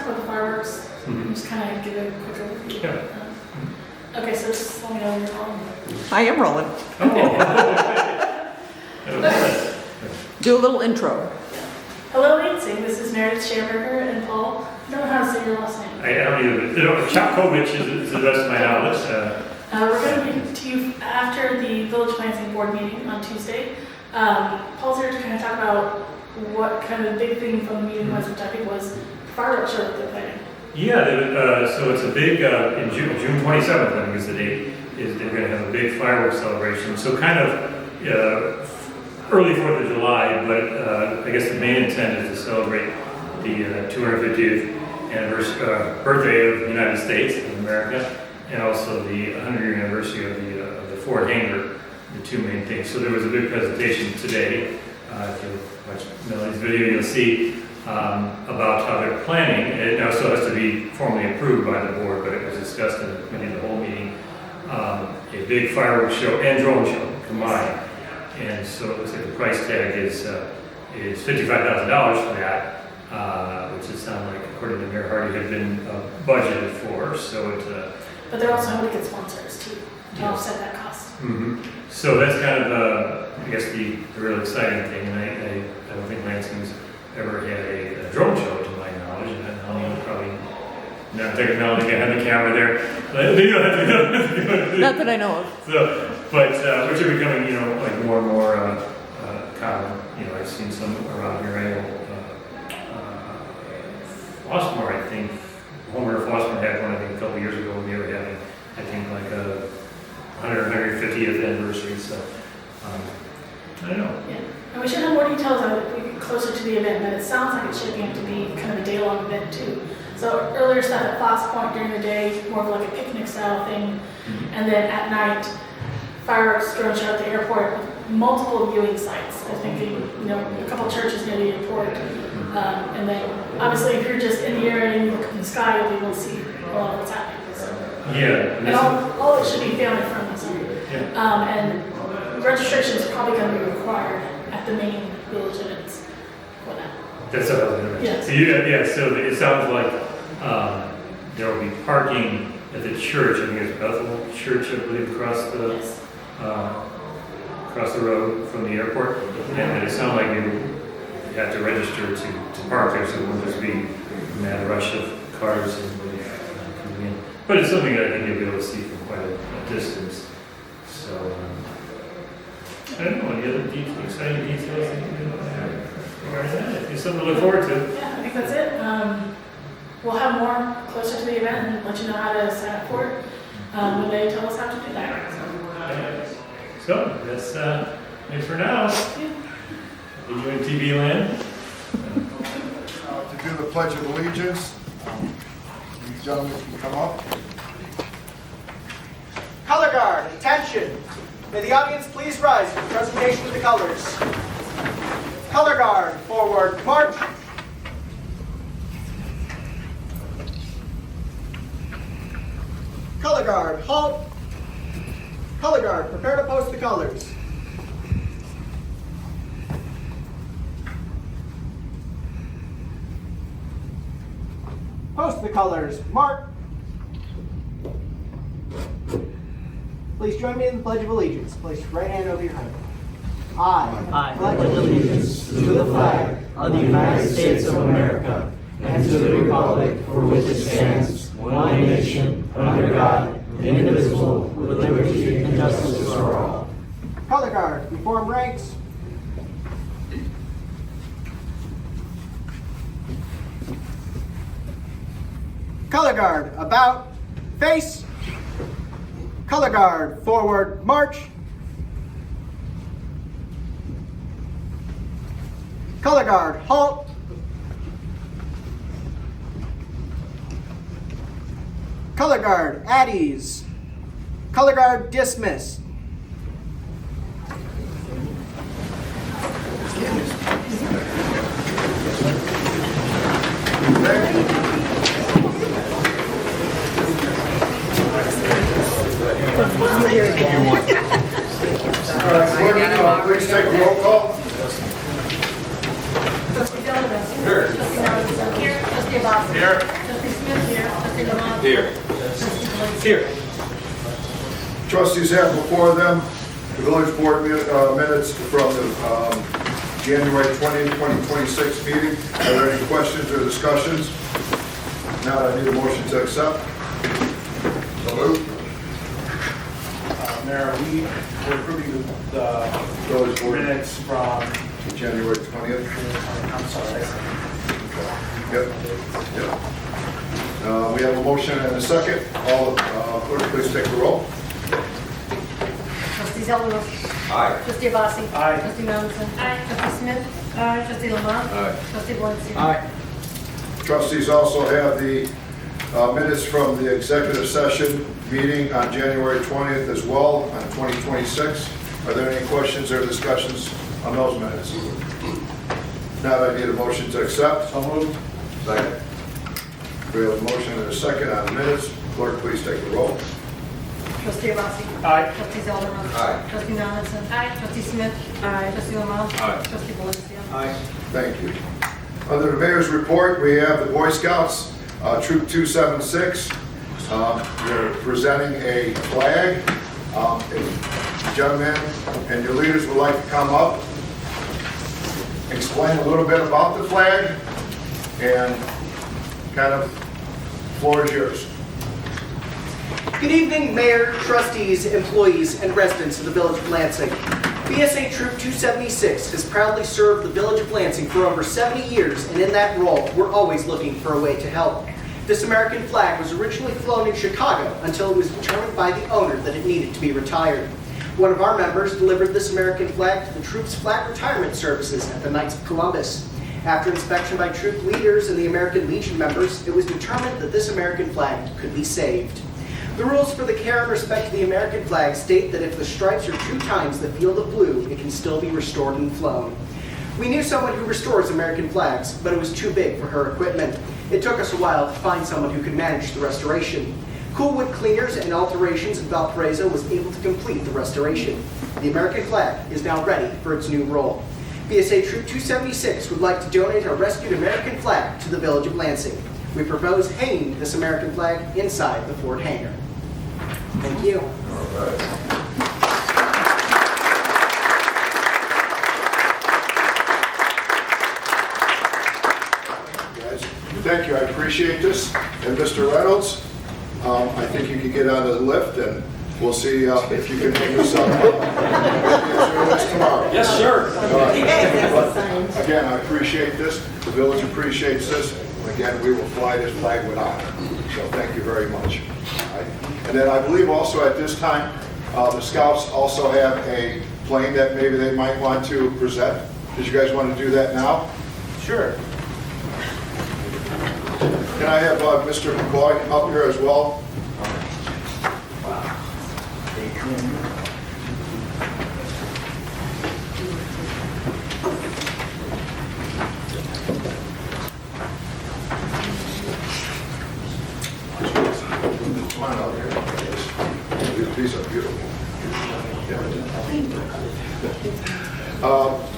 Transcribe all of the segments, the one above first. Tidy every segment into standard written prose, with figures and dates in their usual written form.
about the fireworks. Just kind of give a quick overview. Yeah. Okay, so just let me know when you're on. I am rolling. Do a little intro. Hello, Lansing. This is Meredith, Shamburger, and Paul. I don't know how to say your last name. I don't either. Czapkowicz is the best of my knowledge. We're going to be to you after the Village Lansing Board meeting on Tuesday. Paul's here to kind of talk about what kind of big thing from the meeting was, which I think was fireworks show that they're planning. Yeah, so it's a big, in June 27th, I think is the date, is they're going to have a big fireworks celebration. So kind of early 4th of July, but I guess the main intent is to celebrate the 250th birthday of the United States of America, and also the 100-year anniversary of the Ford hangar, the two main things. So there was a big presentation today. If you watch Melody's video, you'll see about how they're planning. It now still has to be formally approved by the board, but it was discussed in the committee of the whole meeting. A big fireworks show and drone show combined. And so it looks like the price tag is $55,000 for that, which it sounds like, according to Mayor Hardy, had been budgeted for. So it. But they're also hoping to get sponsors too to offset that cost. So that's kind of, I guess, the real exciting thing. And I don't think Lansing's ever had a drone show, to my knowledge. And I'll probably not taking out had the camera there. Not that I know of. So, but which are becoming, like more and more common. I've seen some around here. I know Flossmoor, I think, Homer Flossmoor had one, I think, a couple years ago when they were having, I think, like a 150th anniversary. So, I don't know. Yeah, and we should have more details on it if we get closer to the event, but it sounds like it's shaping up to be kind of a day-long event too. So earlier stuff at Fox Point during the day, more of like a picnic style thing, and then at night, fireworks drone show at the airport with multiple viewing sites. I think a couple churches near the airport, and then obviously if you're just in the area and you look up in the sky, you'll be able to see a lot of what's happening. So. Yeah, and all it should be family friendly. So. Yeah. And registration is probably going to be required at the main village events for that. That's what I was going to mention. Yes. So so it sounds like there will be parking at the church. I think it's Bethel Church, I believe, across the road from the airport. And it sounds like you have to register to park there, so it won't just be a mad rush of cars and coming in. But it's something that I think you'll be able to see from quite a distance. So I don't know, any other exciting details that you know regarding that? It's something to look forward to. Yeah, I think that's it. We'll have more closer to the event and let you know how to sign up for it when they tell us how to do that. So that's it for now. You in TV land? To do the Pledge of Allegiance, these gentlemen can come up. Color Guard, attention! May the audience please rise for the presentation of the colors. Color Guard, forward, march! Color Guard, halt! Color Guard, prepare to post the colors. Post the colors, mark! Please join me in the Pledge of Allegiance. Place your right hand over your heart. I pledge allegiance to the flag of the United States of America and to the republic for which it stands, one nation, under God, indivisible, with liberty and justice for all. Color Guard, reform ranks. Color Guard, about, face. Color Guard, forward, march. Color Guard, halt. Color Guard, at ease. Color Guard, dismiss. Please take a roll call. Trustee Ernst Lamothe. Here. Trustee Ernst Rossi. Here. Trustee Smith here. Trustee Lamothe. Here. Trustee Ernst. Here. Trustees have before them the village board minutes from the January 20th, 2026 meeting. Are there any questions or discussions? Now I need a motion to accept. So moved. Mayor, we're approving the Village board minutes from, January 20th. I'm sorry, Yep. Yep. We have a motion and a second. All, clerk, please take the roll. Trustee Ernst. Aye. Trustee Rossi. Aye. Trustee Marilyn. Aye. Trustee Smith. Aye. Trustee Lamothe. Aye. Trustee Valencia. Aye. Trustees also have the minutes from the executive session meeting on January 20th as well, on 2026. Are there any questions or discussions on those minutes? Now I need a motion to accept. So moved. Second. We have a motion and a second on the minutes. Clerk, please take the roll. Trustee Rossi. Aye. Trustee Ernst. Aye. Trustee Marilyn. Aye. Trustee Smith. Aye. Trustee Lamothe. Aye. Trustee Valencia. Aye. Thank you. Under the mayor's report, we have the Boy Scouts, Troop 276. They're presenting a flag. If gentlemen and your leaders would like to come up, explain a little bit about the flag, and kind of, floor is yours. Good evening, Mayor, trustees, employees, and residents of the Village of Lansing. BSA Troop 276 has proudly served the Village of Lansing for over 70 years, and in that role, we're always looking for a way to help. This American flag was originally flown in Chicago until it was determined by the owner that it needed to be retired. One of our members delivered this American flag to the troop's flag retirement services at the Knights of Columbus. After inspection by troop leaders and the American Legion members, it was determined that this American flag could be saved. The rules for the care and respect of the American flag state that if the stripes are 2 times the field of blue, it can still be restored and flown. We knew someone who restores American flags, but it was too big for her equipment. It took us a while to find someone who could manage the restoration. Coolwood Cleaners and Alterations in Valparaiso was able to complete the restoration. The American flag is now ready for its new role. BSA Troop 276 would like to donate our rescued American flag to the Village of Lansing. We propose hanging this American flag inside the Ford hangar. Thank you. Guys, thank you, I appreciate this. And Mr. Reynolds, I think you can get on the lift and we'll see if you can hang yourself up. Tomorrow. Yes, sir. But again, I appreciate this. The village appreciates this. And again, we will fly this flag with honor. So thank you very much. All right. And then I believe also at this time, the Scouts also have a plane that maybe they might want to present. Did you guys want to do that now? Sure. Can I have Mr. McCoy up here as well? Come on out here. These are beautiful.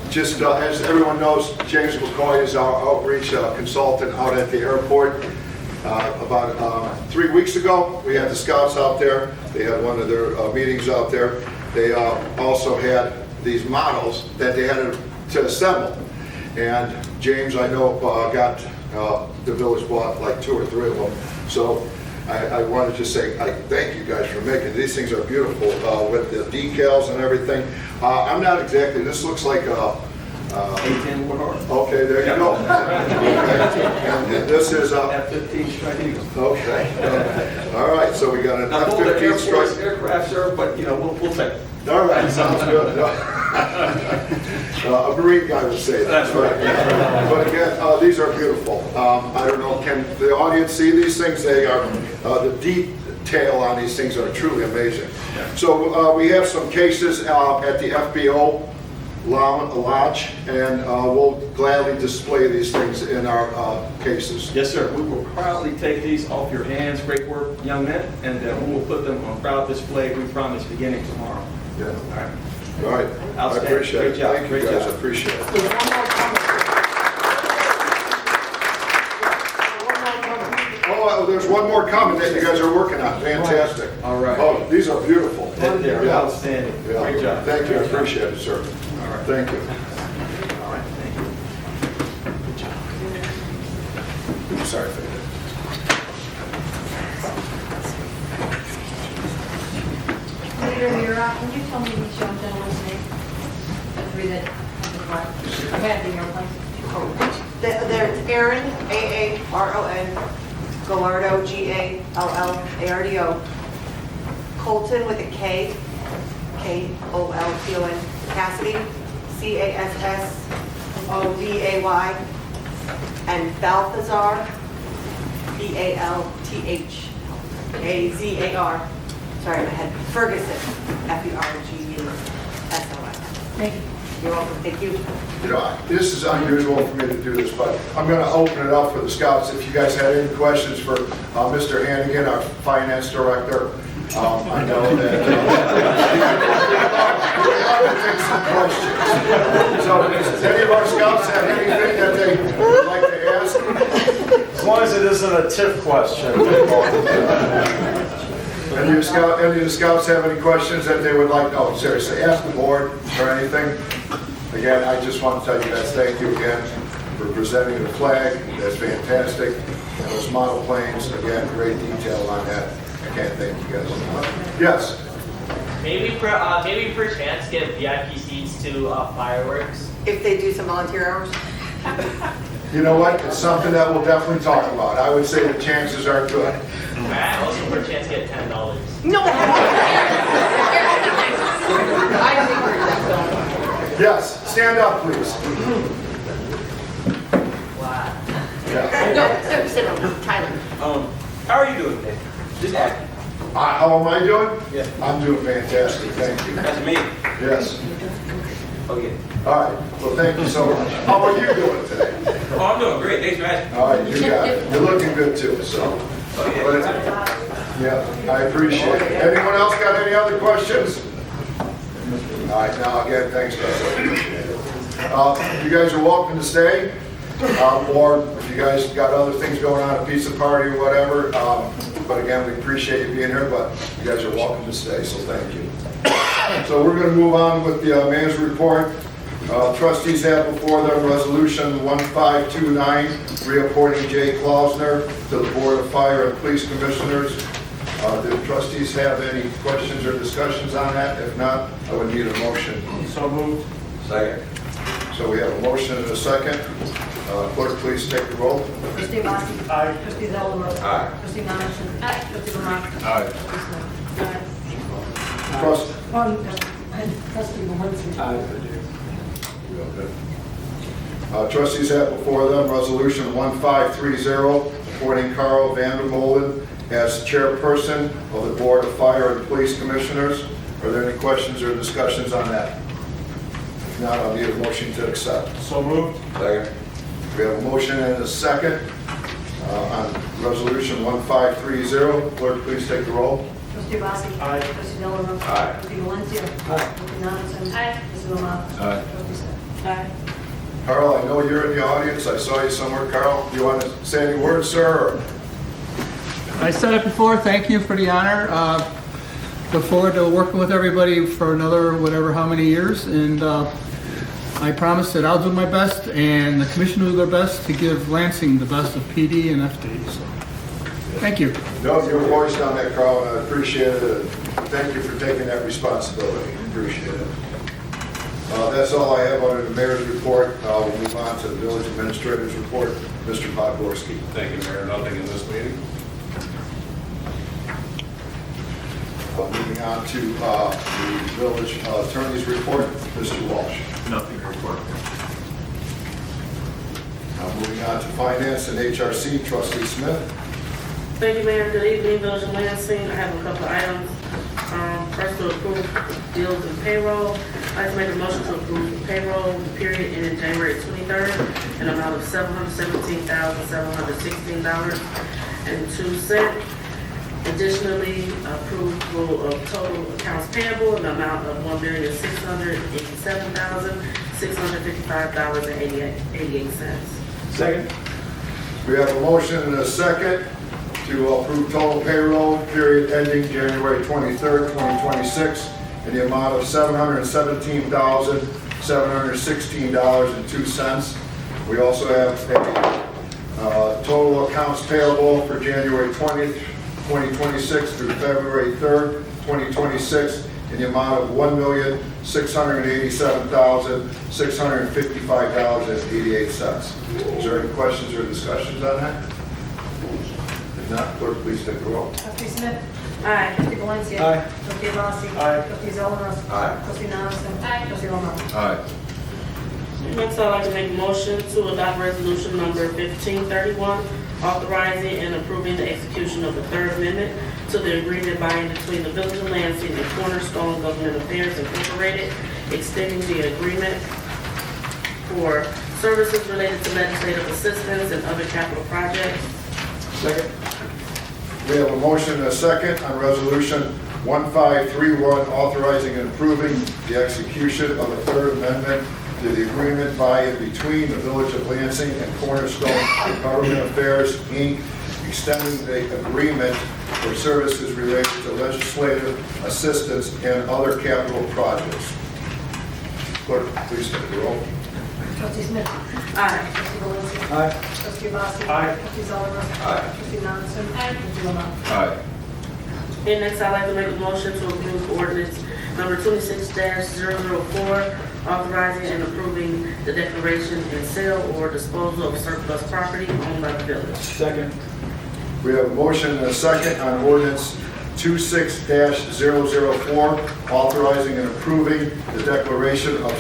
Just as everyone knows, James McCoy is our outreach consultant out at the airport. About 3 weeks ago, we had the Scouts out there. They had one of their meetings out there. They also had these models that they had to assemble. And James, I know, got the village bought like 2 or 3 of them. So I wanted to say, I thank you guys for making these things are beautiful with the decals and everything. I'm not exactly, this looks like a 18 Warhorse. okay, there you go. Okay. And this is F-15 Strike Eagle. okay. All right, so we got an Now, both the Air F-15 Force strike. aircraft, sir, but you know, we'll take it. All right, sounds good. A Marine guy would say that. That's right. But again, these are beautiful. I don't know, can the audience see these things? They are, the detail on these things are truly amazing. So we have some cases at the FBO Lodge, and we'll gladly display these things in our cases. Yes, sir. We will proudly take these off your hands. Great work, young men, and we will put them on proud display. We promise beginning tomorrow. Yeah. All right. All right. I Outstanding. appreciate Great it. job. Thank you Great guys. job. I appreciate it. One more Oh, there's one more coming that you guys are working on. Fantastic. All right. Oh, these are beautiful. They're Yeah. outstanding. Yeah. Great job. Thank you, I appreciate it, sir. All right. Thank you. All right, thank you. Good job. Sorry for that. Leader Gerard, can you tell me these young gentlemen's name? The three that have had the airplane. There's Aaron, A-A-R-O-N, Gallardo, G-A-L-L-A-R-D-O, Colton with a K, K-O-L-T-O-N, Cassidy, C-A-S-S-O-V-A-Y, and Balthazar, B-A-L-T-H-A-Z-A-R. Sorry, I had Ferguson, F-E-R-G-U-S-O-N. Thank you. You're welcome, thank you. You know, this is unusual for me to do this, but I'm going to open it up for the scouts. If you guys had any questions for Mr. Hannigan, our finance director, I know that we'd love to take some questions. So, does any of our scouts have anything that they would like to ask? As long as it isn't a TIF question. Any of the scouts have any questions that they would like? Oh, seriously, ask the board or anything. Again, I just want to tell you guys, thank you again for presenting the flag. That's fantastic. And those model planes, again, great detail on that. I can't thank you guys enough. Yes? Maybe for chance get VIP seats to fireworks. If they do some volunteer hours? You know what? It's something that we'll definitely talk about. I would say the chances are good. Alright, also for chance get $10. No. I think we're Yes, stand up, please. Wow. Yeah. No, sit down, Tyler. How are you doing today? Just asking. How am I doing? Yeah. I'm doing fantastic, thank you. That's me. Yes. Oh, yeah. All right, well, thank you so much. How are you doing today? Oh, I'm doing great. Thanks for asking. All right, you got it. You're looking good too, so. Oh, yeah. Yeah, I appreciate it. Anyone else got any other questions? All right, now again, thanks guys, I appreciate it. You guys are welcome to stay, or if you guys got other things going on, a pizza party or whatever, but again, we appreciate you being here, but you guys are welcome to stay, so thank you. So we're going to move on with the manager's report. Trustees have before them Resolution 1529, reappointing Jay Klausner to the Board of Fire and Police Commissioners. Do the trustees have any questions or discussions on that? If not, I would need a motion. So moved. Second. So we have a motion and a second. Clerk, please take the roll. Trustee Rossi. Aye. Trustee Lamothe. Aye. Trustee Donaldson. Aye. Trustee Lamont. Aye. Trustee Malinsky. Trustees have before them Resolution 1530, appointing Carl Vandermolen as chairperson of the Board of Fire and Police Commissioners. Are there any questions or discussions on that? If not, I'll need a motion to accept. So moved. Second. We have a motion and a second on Resolution 1530. Clerk, please take the roll. Trustee Rossi. Aye. Trustee Lamothe. Aye. Trustee Malinsky. Trustee Donaldson. Aye. Trustee Lamont. Aye. Trustee Smith. Aye. Carl, I know you're in the audience. I saw you somewhere. Carl, do you want to say any words, sir? Or? I said it before, thank you for the honor. Look forward to working with everybody for another whatever how many years, and I promise that I'll do my best and the commission will do their best to give Lansing the best of PD and FD. So, thank you. No, your voice on that, Carl, and I appreciate it. Thank you for taking that responsibility. Appreciate it. That's all I have under the mayor's report. We'll move on to the village administrator's report. Mr. Podgorski. Thank you, Mayor. Nothing in this meeting. Moving on to the village attorney's report. Mr. Walsh. Nothing to report. Moving on to finance and HRC, Trustee Smith. Thank you, Mayor. Good evening, Village of Lansing. I have a couple of items. First, to approve deals and payroll. I'd like to make a motion to approve payroll the period ending January 23rd, an amount of $717,716.02. Additionally, approval of total accounts payable in the amount of $1,687,655.88. Second. We have a motion and a second. to approve total payroll period ending January 23rd, 2026 in the amount of $717,716.02. We also have a total accounts payable for January 20th, 2026 through February 3rd, 2026 in the amount of $1,687,655.88. Is there any questions or discussions on that? If not, clerk, please take the roll. Trustee Smith? Aye. Trustee Valencia? Aye. Trustee Rossi? Aye. Trustee Zeldin? Aye. Trustee Nominson? Trustee Lamothe? Aye. Next, I'd like to make a motion to adopt resolution number 1531, authorizing and approving the execution of the Third Amendment to the agreement by and between the Village of Lansing and Cornerstone Government Affairs Incorporated, extending the agreement for services related to legislative assistance and other capital projects. Second. We have a motion and a second on resolution 1531, authorizing and approving the execution of the Third Amendment to the agreement by and between the Village of Lansing and Cornerstone Government Affairs, Inc., extending the agreement for services related to legislative assistance and other capital projects. Clerk, please take the roll. Trustee Smith? Aye. Trustee Valencia? Aye. Trustee Rossi? Aye. Trustee Zeldin? Aye. Trustee Nominson? Trustee Lamothe? Aye. And next, I'd like to make a motion to approve ordinance number 26-004, authorizing and approving the declaration and sale or disposal of surplus property owned by the village. Second. We have a motion and a second on ordinance 26-004, authorizing and approving the declaration of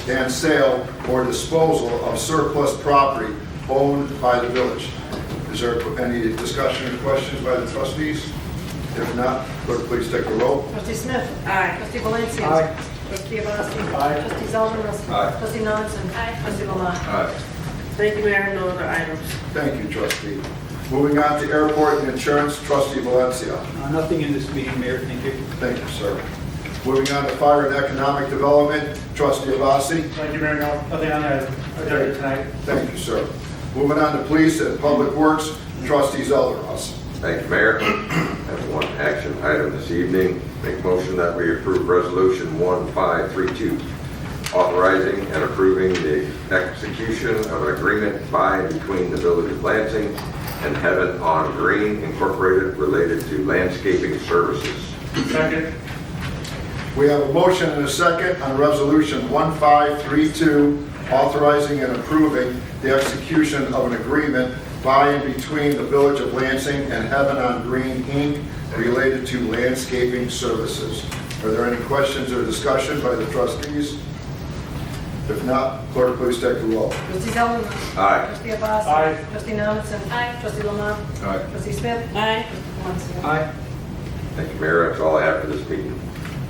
and sale or disposal of surplus property owned by the village. Is there any discussion or questions by the trustees? If not, clerk, please take the roll. Trustee Smith? Aye. Trustee Valencia? Aye. Trustee Rossi? Aye. Trustee Zeldin? Aye. Trustee Nominson? Trustee Lamothe? Aye. Thank you, Mayor. No other items. Thank you, trustee. Moving on to airport and insurance, trustee Valencia. Nothing in this meeting, Mayor, thank you. Thank you, sir. Moving on to fire and economic development, trustee Avasi. Thank you, Mayor, nothing on that agenda tonight. Thank you, sir. Moving on to police and public works, trustee Zeldin. Thank you, Mayor. I have one action item this evening. Make motion that we approve resolution 1532, authorizing and approving the execution of an agreement by and between the Village of Lansing and Heaven on Green Incorporated related to landscaping services. Second. We have a motion and a second on resolution 1532, authorizing and approving the execution of an agreement by and between the Village of Lansing and Heaven on Green, Inc., related to landscaping services. Are there any questions or discussion by the trustees? If not, clerk, please take the roll. Trustee Zeldin? Aye. Trustee Rossi? Aye. Trustee Nominson? Trustee Lamothe? Aye. Trustee Smith? Aye. Trustee Valencia? Aye. Thank you, Mayor. That's all I have for this meeting.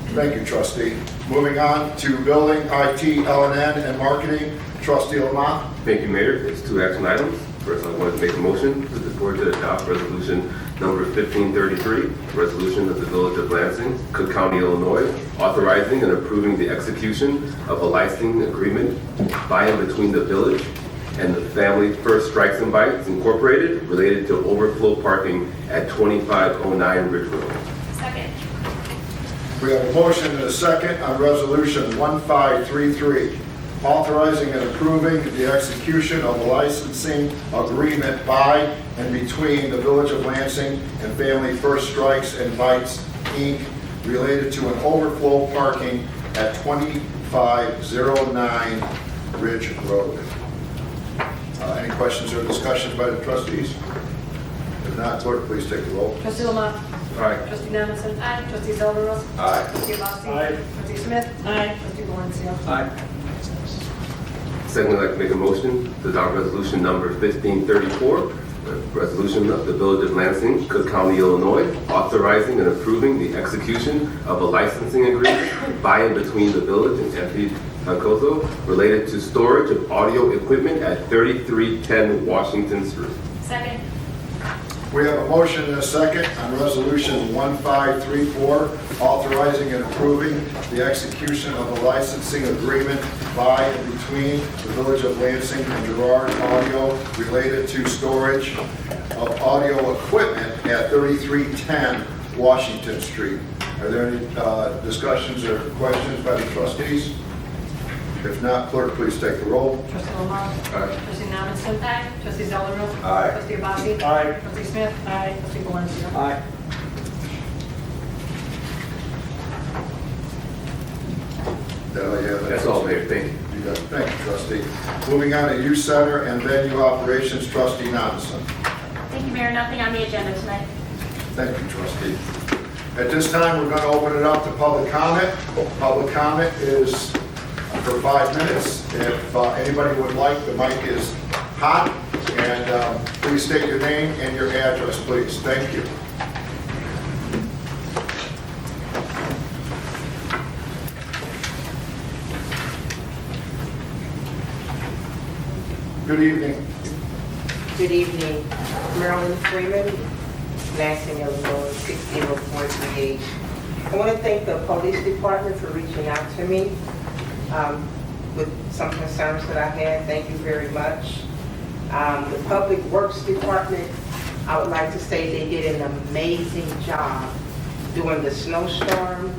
Thank you, trustee. Moving on to building, IT, L&N, and marketing, trustee Lamothe. Thank you, Mayor. There's two action items. First, I wanted to make a motion to the board to adopt resolution number 1533, resolution of the Village of Lansing, Cook County, Illinois, authorizing and approving the execution of a licensing agreement by and between the village and the Family First Strikes and Bites Incorporated related to overflow parking at 2509 Ridge Road. Second. We have a motion and a second on resolution 1533, authorizing and approving the execution of a licensing agreement by and between the Village of Lansing and Family First Strikes and Bites, Inc., related to an overflow parking at 2509 Ridge Road. Any questions or discussions by the trustees? If not, clerk, please take the roll. Trustee Lamothe? Aye. Trustee Nominson? Trustee Zeldin? Aye. Trustee Rossi? Aye. Trustee Smith? Aye. Trustee Valencia? Aye. Secondly, I'd like to make a motion to adopt resolution number 1534, a resolution of the Village of Lansing, Cook County, Illinois, authorizing and approving the execution of a licensing agreement by and between the village and MP Pancoso related to storage of audio equipment at 3310 Washington Street. Second. We have a motion and a second on resolution 1534, authorizing and approving the execution of a licensing agreement by and between the Village of Lansing and Gerard Audio related to storage of audio equipment at 3310 Washington Street. Are there any discussions or questions by the trustees? If not, clerk, please take the roll. Trustee Lamothe. Aye. Trustee Ernst Lamothe. Trustee Zellerman. Aye. Trustee Abasi. Aye. Trustee Smith. Aye. Trustee Valencia. Aye. That all you have? That's all, Mayor. Thank you. You got it. Thank you, trustee. Moving on to youth center and venue operations, trustee Nonson. Thank you, Mayor. Nothing on the agenda tonight. Thank you, trustee. At this time, we're going to open it up to public comment. Public comment is for 5 minutes. If anybody would like, the mic is hot. And please state your name and your address, please. Thank you. Good evening. Good evening. Marilyn Freeman, Lansing, Illinois, 60438. I want to thank the police department for reaching out to me with some concerns that I had. Thank you very much. The public works department, I would like to say they did an amazing job during the snowstorm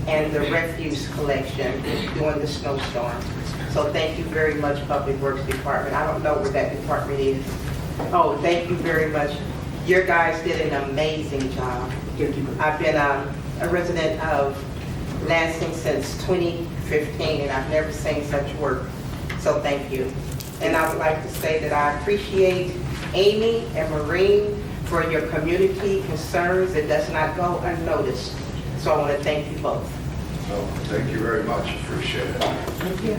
and the refuse collection during the snowstorm. So thank you very much, Public Works Department. I don't know where that department is. Oh, thank you very much. Your guys did an amazing job. I've been a resident of Lansing since 2015, and I've never seen such work. So thank you. And I would like to say that I appreciate Amy and Maureen for your community concerns. It does not go unnoticed. So I want to thank you both. Oh, thank you very much. Appreciate it. Thank you.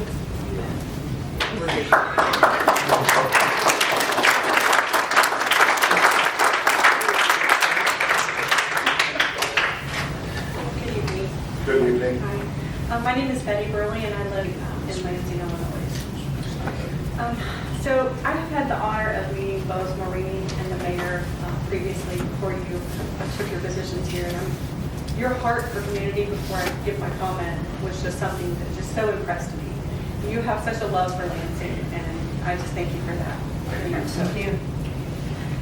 Good evening. Good evening. Hi. My name is Betty Burley, and I live in Lansing, Illinois. So I have had the honor of meeting both Maureen and the mayor previously before you took your positions here. And your heart for community, before I give my comment, was just something that just so impressed me. You have such a love for Lansing, and I just thank you for that. Thank you.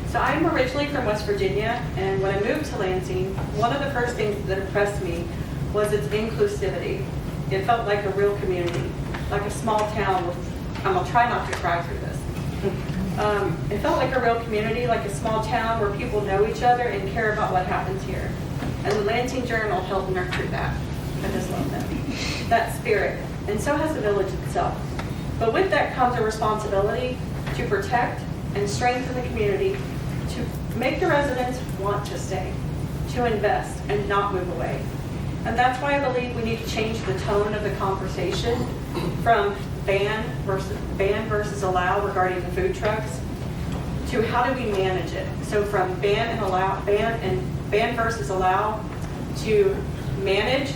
So I'm originally from West Virginia, and when I moved to Lansing, one of the first things that impressed me was its inclusivity. It felt like a real community, like a small town with, I'm gonna try not to cry through this. It felt like a real community, like a small town where people know each other and care about what happens here. And the Lansing Journal helped nurture that. I just love that spirit. And so has the village itself. But with that comes a responsibility to protect and strengthen the community, to make the residents want to stay, to invest and not move away. And that's why I believe we need to change the tone of the conversation from ban versus allow regarding the food trucks to how do we manage it. So from ban versus allow to manage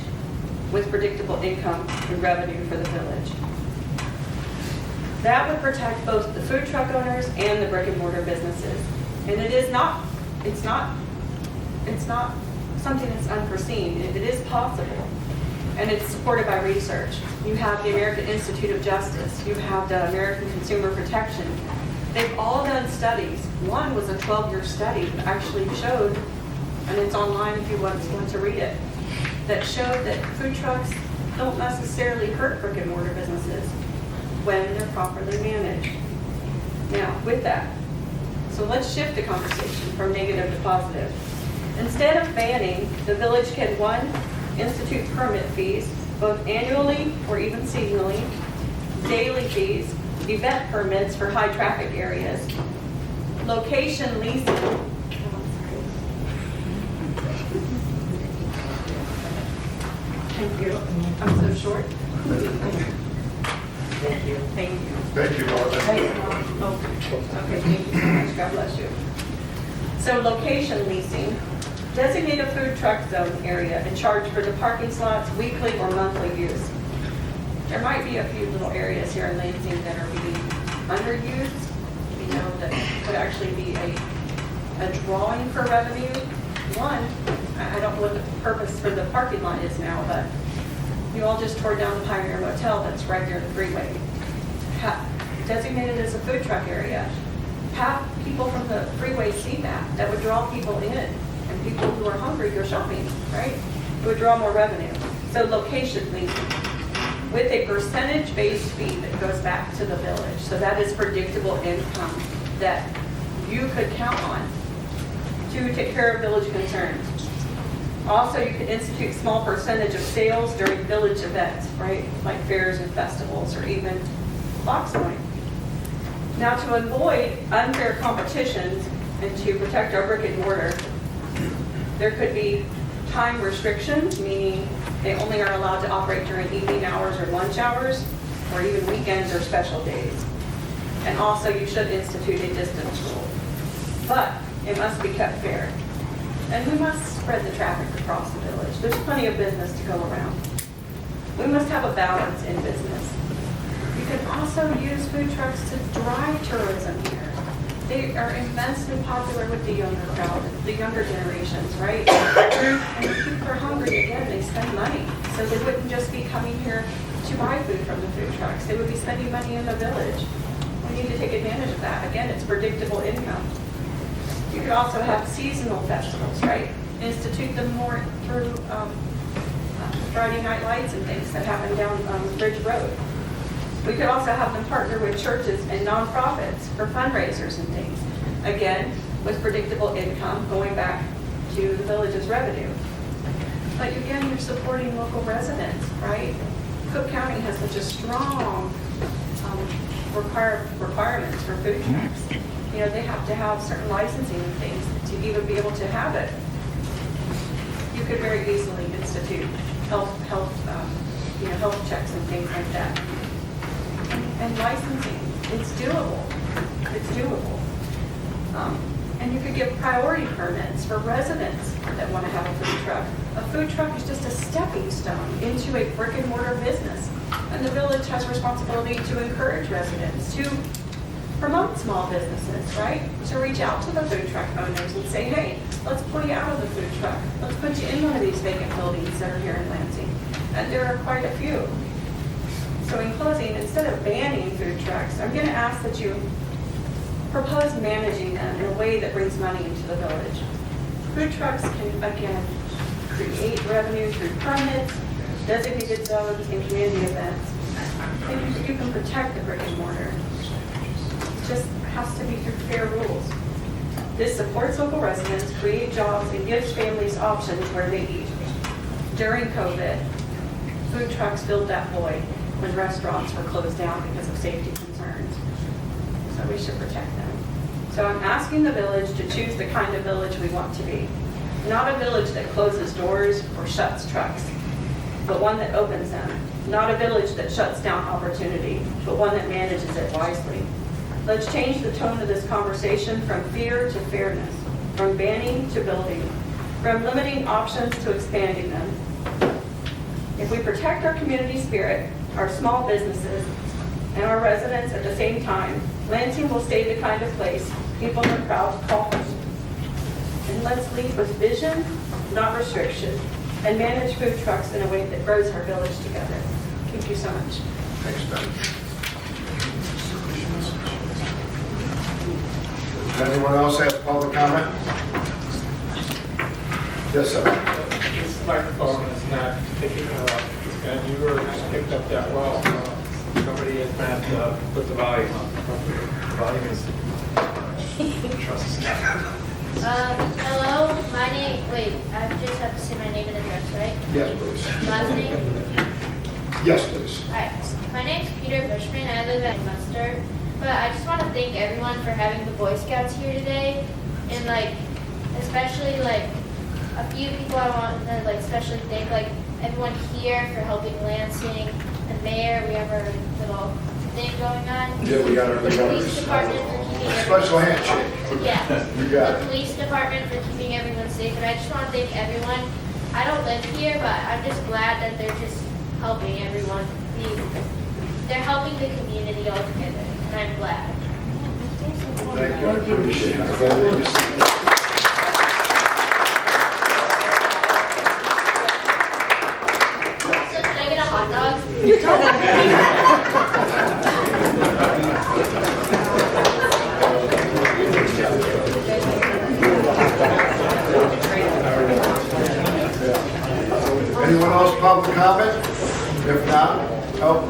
with predictable income and revenue for the village. That would protect both the food truck owners and the brick and mortar businesses. And it's not something that's unforeseen. It is possible. And it's supported by research. You have the American Institute of Justice. You have the American Consumer Protection. They've all done studies. One was a 12-year study that actually showed, and it's online if you want to read it, that showed that food trucks don't necessarily hurt brick and mortar businesses when they're properly managed. Now, with that, so let's shift the conversation from negative to positive. Instead of banning, the village can, one, institute permit fees, both annually or even seasonally, daily fees, event permits for high traffic areas, location leasing. Thank you. I'm so short. Thank you. Thank you. Thank you, Martha. Okay, thank you so much. God bless you. So location leasing, designate a food truck zone area and charge for the parking slots weekly or monthly use. There might be a few little areas here in Lansing that are being underused, that could actually be a drawing for revenue. One, I don't know what the purpose for the parking lot is now, but you all just tore down the Pioneer Motel that's right there in the freeway. Designated as a food truck area. have people from the freeway see that would draw people in, and people who are hungry go shopping, right? It would draw more revenue. So location leasing with a percentage-based fee that goes back to the village. So that is predictable income that you could count on to take care of village concerns. Also, you could institute small percentage of sales during village events, right? Like fairs and festivals, or even block zoning. Now, to avoid unfair competitions and to protect our brick and mortar, there could be time restrictions, meaning they only are allowed to operate during evening hours or lunch hours, or even weekends or special days. And also, you should institute a distance rule. But it must be kept fair. And we must spread the traffic across the village. There's plenty of business to go around. We must have a balance in business. You can also use food trucks to drive tourism here. They are immensely popular with the younger crowd, the younger generations, right? And if people are hungry, again, they spend money. So they wouldn't just be coming here to buy food from the food trucks. They would be spending money in the village. We need to take advantage of that. Again, it's predictable income. You could also have seasonal festivals, right? Institute them more through Friday night lights and things that happen down Bridge Road. We could also have them partner with churches and nonprofits for fundraisers and things. Again, with predictable income going back to the village's revenue. But again, you're supporting local residents, right? Cook County has such a strong requirements for food trucks. You know, they have to have certain licensing and things to even be able to have it. You could very easily institute health checks and things like that. And licensing, it's doable. It's doable. And you could give priority permits for residents that want to have a food truck. A food truck is just a stepping stone into a brick and mortar business. And the village has responsibility to encourage residents to promote small businesses, right? To reach out to the food truck owners and say, hey, let's pull you out of the food truck. Let's put you in one of these vacant buildings that are here in Lansing. And there are quite a few. So in closing, instead of banning food trucks, I'm going to ask that you propose managing them in a way that brings money into the village. Food trucks can, again, create revenue through permits, designated zones, and community events. And you can protect the brick and mortar. It just has to be through fair rules. This supports local residents, creates jobs, and gives families options where they eat. During COVID, food trucks filled that void when restaurants were closed down because of safety concerns. So we should protect them. So I'm asking the village to choose the kind of village we want to be. Not a village that closes doors or shuts trucks, but one that opens them. Not a village that shuts down opportunity, but one that manages it wisely. Let's change the tone of this conversation from fear to fairness, from banning to building, from limiting options to expanding them. If we protect our community spirit, our small businesses, and our residents at the same time, Lansing will stay the kind of place people in the crowd call home. And let's lead with vision, not restriction, and manage food trucks in a way that grows our village together. Thank you so much. Thanks, Ben. Does anyone else have public comment? Yes, sir. This microphone is not picking it up, and you were not picked up that well. Somebody has not put the volume up. The volume is. Hello, my name, I just have to say my name and address, right? Yes, please. Last name? Yes, please. Alright, my name's Peter Bushman, I live in Munster, but I just want to thank everyone for having the Boy Scouts here today, and especially a few people I want to especially thank, everyone here for helping Lansing, the mayor, we have our little thing going on. Yeah, we got our The police department for keeping special everyone handshake. Yeah. You got The it. police department for keeping everyone safe, and I just want to thank everyone. I don't live here, but I'm just glad that they're just helping everyone. They're helping the community all together, and I'm glad. Thank you. I appreciate it. So can I get a hot dog? public comment? If not, oh.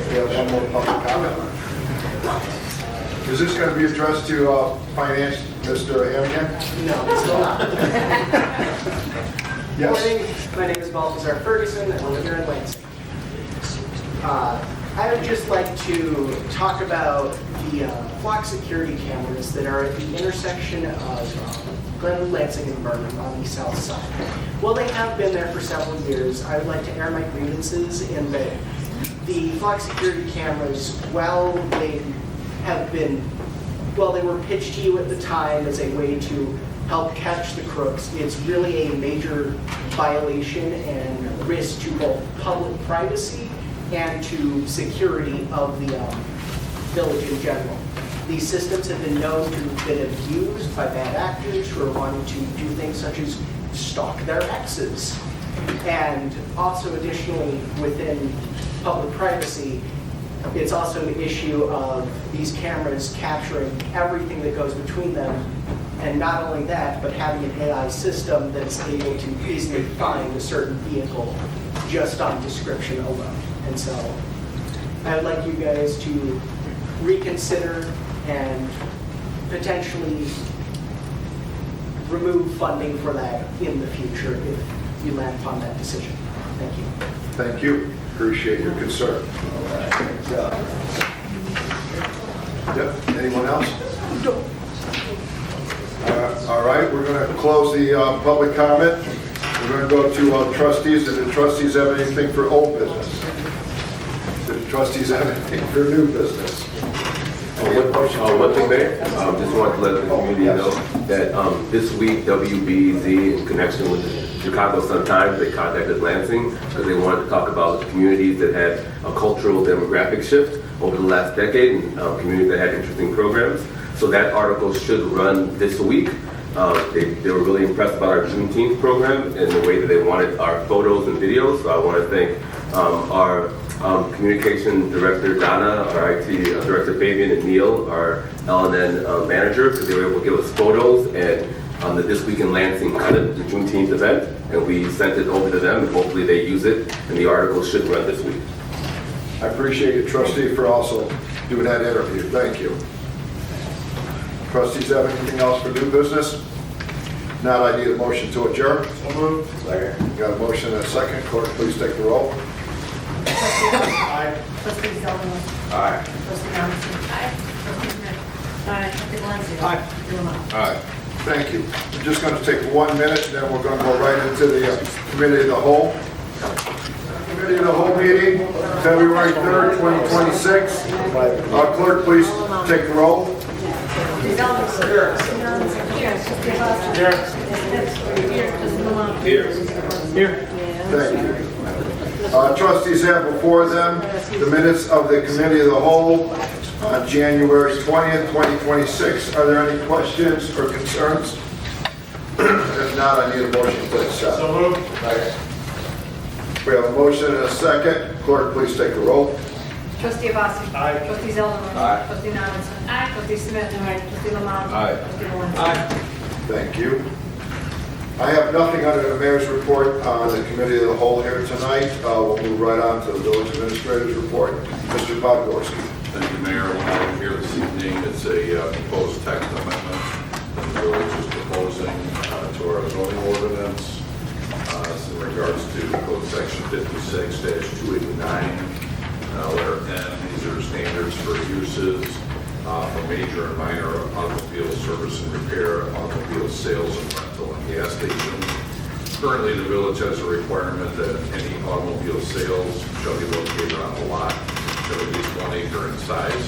We have one more public comment. Is this going to be addressed to finance, Mr. Hannigan? No, it's still not. Yes. Morning. My name is Balthazar Ferguson. I live here in Lansing. I would just like to talk about the flock security cameras that are at the intersection of Glenwood, Lansing, and Vernon on the south side. Well, they have been there for several years. I would like to air my grievances in that the flock security cameras, while they have been, well, they were pitched to you at the time as a way to help catch the crooks. It's really a major violation and risk to both public privacy and to security of the village in general. These systems have been known to have been abused by bad actors who are wanting to do things such as stalk their exes. And also additionally, within public privacy, it's also an issue of these cameras capturing everything that goes between them. And not only that, but having an AI system that's able to easily find a certain vehicle just on description alone. And so I would like you guys to reconsider and potentially remove funding for that in the future if you land upon that decision. Thank you. Thank you. Appreciate your concern. Yep. Anyone else? All right, we're going to close the public comment. We're going to go to trustees. Do the trustees have anything for old business? Do the trustees have anything for new business? One thing, Mayor, just wanted to let the community know that this week WBEZ, in connection with the Chicago Sun-Times, they contacted Lansing because they wanted to talk about communities that had a cultural demographic shift over the last decade and communities that had interesting programs. So that article should run this week. They were really impressed about our Juneteenth program and the way that they wanted our photos and videos. So I want to thank our communication director, Donna, our IT director, Fabian, and Neil, our LNN manager, because they were able to give us photos and the This Week in Lansing kind of the Juneteenth event. And we sent it over to them, and hopefully they use it, and the article should run this week. I appreciate you, trustee, for also doing that interview. Thank you. Trustees have anything else for new business? Now I need a motion to adjourn. So moved. Second. Got a motion and a second. Clerk, please take the roll. Aye. Trustee Zeldin. Aye. Trustee Robinson. Aye. Trustee Smith. Aye. Trustee Valencia. Aye. Trustee Lamothe. Aye. Thank you. I'm just going to take 1 minute, and then we're going to go right into the Committee of the Whole. Committee of the Whole meeting, February 3rd, 2026. Clerk, please take the roll. Trustee Zeldin. Here. Here. Thank you. Trustees have before them the minutes of the Committee of the Whole on January 20th, 2026. Are there any questions or concerns? If not, I need a motion to accept. So moved. We have a motion and a second. Clerk, please take the roll. Trustee Abbasi. Aye. Trustee Zeldin. Aye. Trustee Robinson. Aye. Trustee Smith. Aye. Trustee Lamothe. Aye. Trustee Valencia. Thank you. I have nothing under the mayor's report on the Committee of the Whole here tonight. We'll move right on to the village administrator's report. Mr. Podgorski. Thank you, Mayor. We're not here this evening. It's a proposed text amendment that the village is proposing to our zoning ordinance in regards to code section 56-289, letter N. These are standards for uses for major and minor automobile service and repair, automobile sales and rental and gas stations. Currently, the village has a requirement that any automobile sales shall be located on a lot of at least 1 acre in size.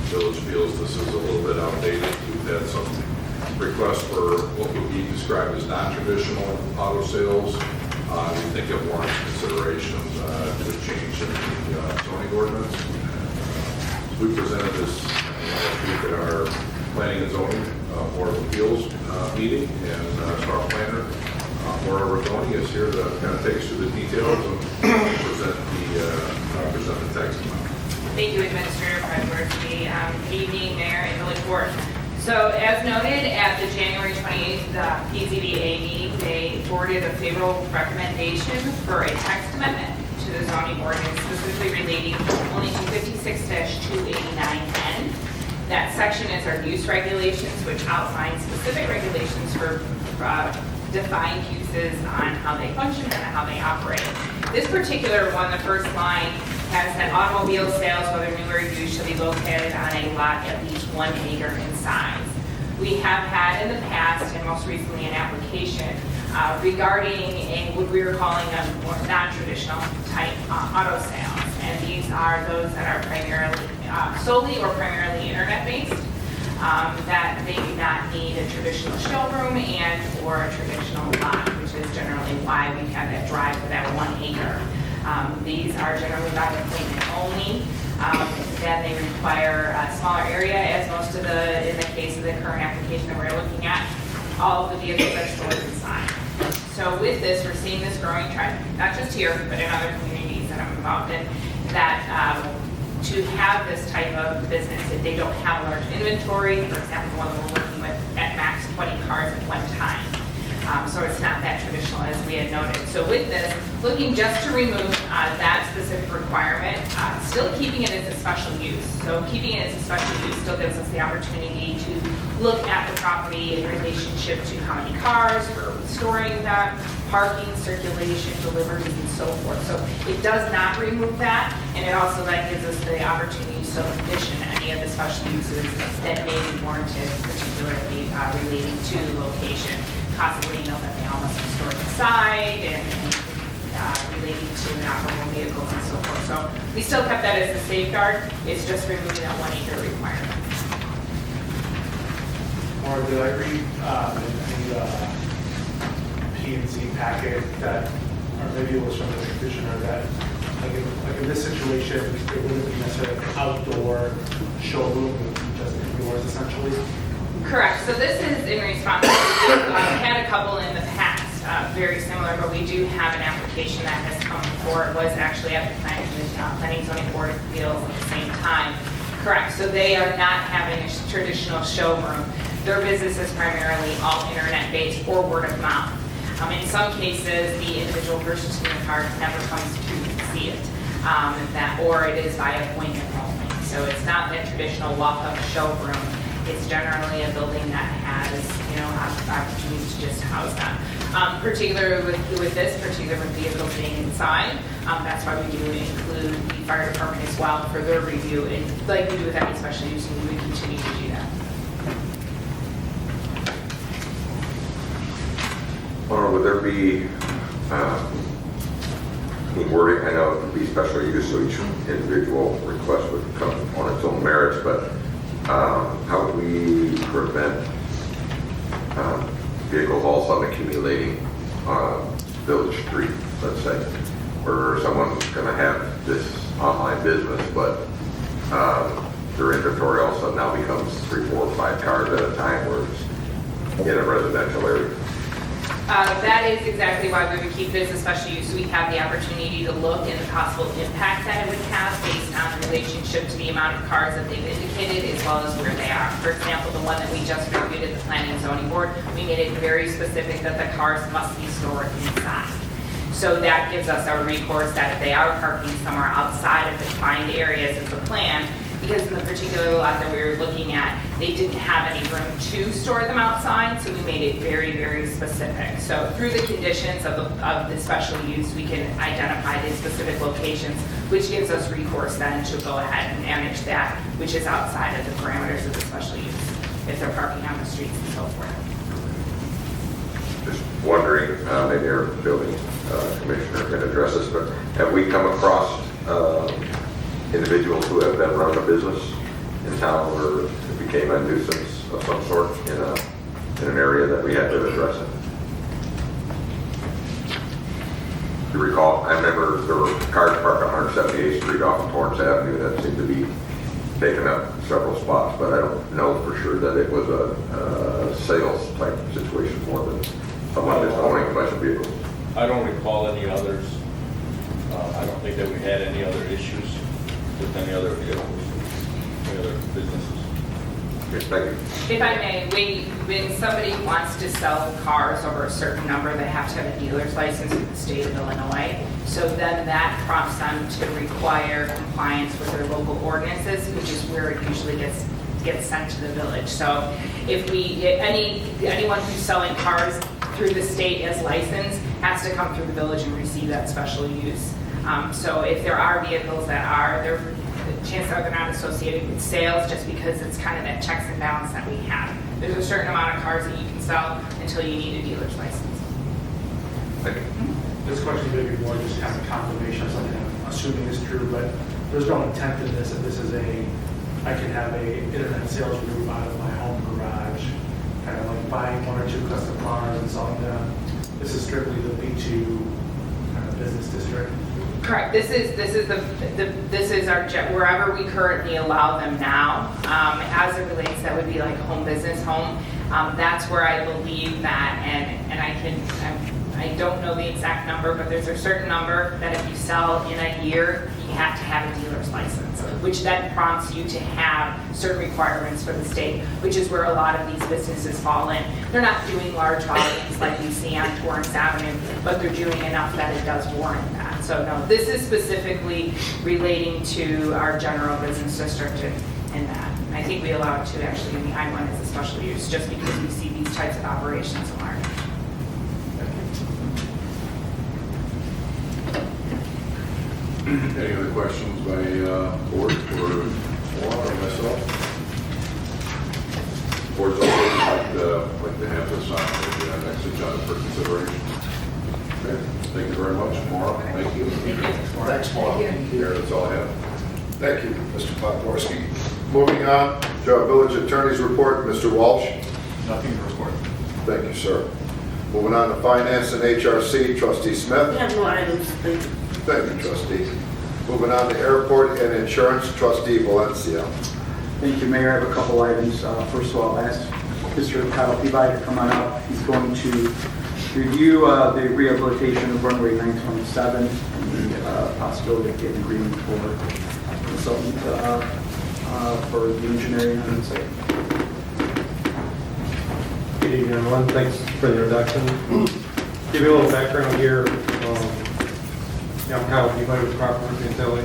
Village feels this is a little bit outdated. We've had some requests for what would be described as non-traditional auto sales. We think it warrants consideration to a change in the zoning ordinance. We presented this last week at our Planning and Zoning Board of Appeals meeting, and our planner, Maura Ragoni, is here to kind of take us through the details and present the text. Thank you, Administrator Predworthy. Good evening, Mayor and Village Board. So as noted at the January 28th PZBA meeting, they forwarded a favorable recommendation for a text amendment to the zoning ordinance specifically relating only to 56-289N. That section is our use regulations, which outline specific regulations for defined uses on how they function and how they operate. This particular one, the first line, has that automobile sales, whether new or used, shall be located on a lot at least 1 acre in size. We have had in the past, and most recently an application, regarding what we were calling a more non-traditional type auto sales. And these are those that are primarily, solely or primarily internet-based, that they do not need a traditional showroom and or a traditional lot, which is generally why we have that drive for that 1 acre. These are generally by appointment only. Then they require a smaller area, as most of in the case of the current application that we're looking at, all of the vehicles are stored inside. So with this, we're seeing this growing trend, not just here, but in other communities that I'm involved in, that to have this type of business, if they don't have a large inventory, for example, the one that we're working with at max 20 cars at one time. So it's not that traditional as we had noted. So with this, looking just to remove that specific requirement, still keeping it as a special use. So keeping it as a special use still gives us the opportunity to look at the property in relationship to how many cars, where we're storing them, parking, circulation, deliveries, and so forth. So it does not remove that, and it also then gives us the opportunity to still condition any of the special uses that may be warranted, particularly relating to location. Possibly know that they all must be stored inside and relating to inoperable vehicles and so forth. So we still kept that as a safeguard. It's just removing that 1 acre requirement. Or did I read in the P&Z packet that, or maybe it was from the petitioner, that like in this situation, it wouldn't be necessarily an outdoor showroom, it would be just indoors essentially? Correct. So this is in response to, we've had a couple in the past, very similar, but we do have an application that has come before. It was actually at the Planning Zoning Board of Appeals at the same time. Correct. So they are not having a traditional showroom. Their business is primarily all internet-based or word of mouth. In some cases, the individual purchasing the car never comes to see it, or it is by appointment only. So it's not that traditional walk-up showroom. It's generally a building that has, opportunities to just house them. Particularly with this, particularly with vehicles being inside, that's why we do include the fire department as well for their review. And like we do with any special use, we would continue to do that. Would there be any wording? I know it would be special use, so each individual request would come on its own merits, but how would we prevent vehicles all of a sudden accumulating on Village Street, let's say, where someone's going to have this online business, but their inventory all of a sudden now becomes 3, 4, 5 cars at a time, where it's in a residential area? That is exactly why we would keep it as a special use. We have the opportunity to look at the possible impact that it would have based on the relationship to the amount of cars that they've indicated as well as where they are. For example, the one that we just reviewed at the Planning and Zoning Board, we made it very specific that the cars must be stored inside. So that gives us our recourse that if they are parking somewhere outside of the defined areas of the plan, because in the particular lot that we were looking at, they didn't have any room to store them outside, so we made it very, very specific. So through the conditions of the special use, we can identify the specific locations, which gives us recourse then to go ahead and manage that, which is outside of the parameters of the special use, if they're parking on the streets and so forth. Just wondering, maybe our building commissioner can address this, but have we come across individuals who have been running a business in town where it became a nuisance of some sort in an area that we had to address it? You recall, I remember there were cars parked on 178th Street off of Torrance Avenue that seemed to be taking up several spots, but I don't know for sure that it was a sales type situation more than someone just owning a bunch of vehicles. I don't recall any others. I don't think that we had any other issues with any other vehicles, any other businesses. Yes, thank you. If I may, when somebody wants to sell cars over a certain number, they have to have a dealer's license in the state of Illinois. So then that prompts them to require compliance with their local ordinances, which is where it usually gets sent to the village. So if anyone who's selling cars through the state as licensed has to come through the village and receive that special use. So if there are vehicles that are, the chances are they're not associated with sales, just because it's kind of that checks and balance that we have. There's a certain amount of cars that you can sell until you need a dealer's license. Thank you. This question may be more just kind of confirmation of something I'm assuming is true, but there's no intent in this, that this is I can have a internet sales room out of my home garage, kind of like buying 1 or 2 custom cars and selling them. This is strictly the B2 kind of business district. Correct. This is our wherever we currently allow them now. As it relates, that would be like home business home. That's where I believe that, and I don't know the exact number, but there's a certain number that if you sell in a year, you have to have a dealer's license, which then prompts you to have certain requirements for the state, which is where a lot of these businesses fall in. They're not doing large volumes like we see on Torrance Avenue, but they're doing enough that it does warrant that. So no, this is specifically relating to our general business district and that. And I think we allow it to actually in the I-1 as a special use, just because we see these types of operations a lot. Any other questions by board or myself? Board's also like to have this on the next agenda for consideration. Okay. Thank you very much, Maura. Thank you. Thanks, Maura. Here, that's all I have. Thank you, Mr. Podgorski. Moving on to our village attorney's report, Mr. Walsh. Nothing to report. Thank you, sir. Moving on to finance and HRC, Trustee Smith. We have no items. Thank you. Thank you, trustee. Moving on to airport and insurance, Trustee Valencia. Thank you, Mayor. I have a couple items. First of all, I'll ask Mr. Kyle Levi to come on up. He's going to review the rehabilitation of runway 927 and the possibility of getting agreement for consultant for the engineering on the site. Good evening, everyone. Thanks for the introduction. Give you a little background here. I'm Kyle Levi with Proper and Telly.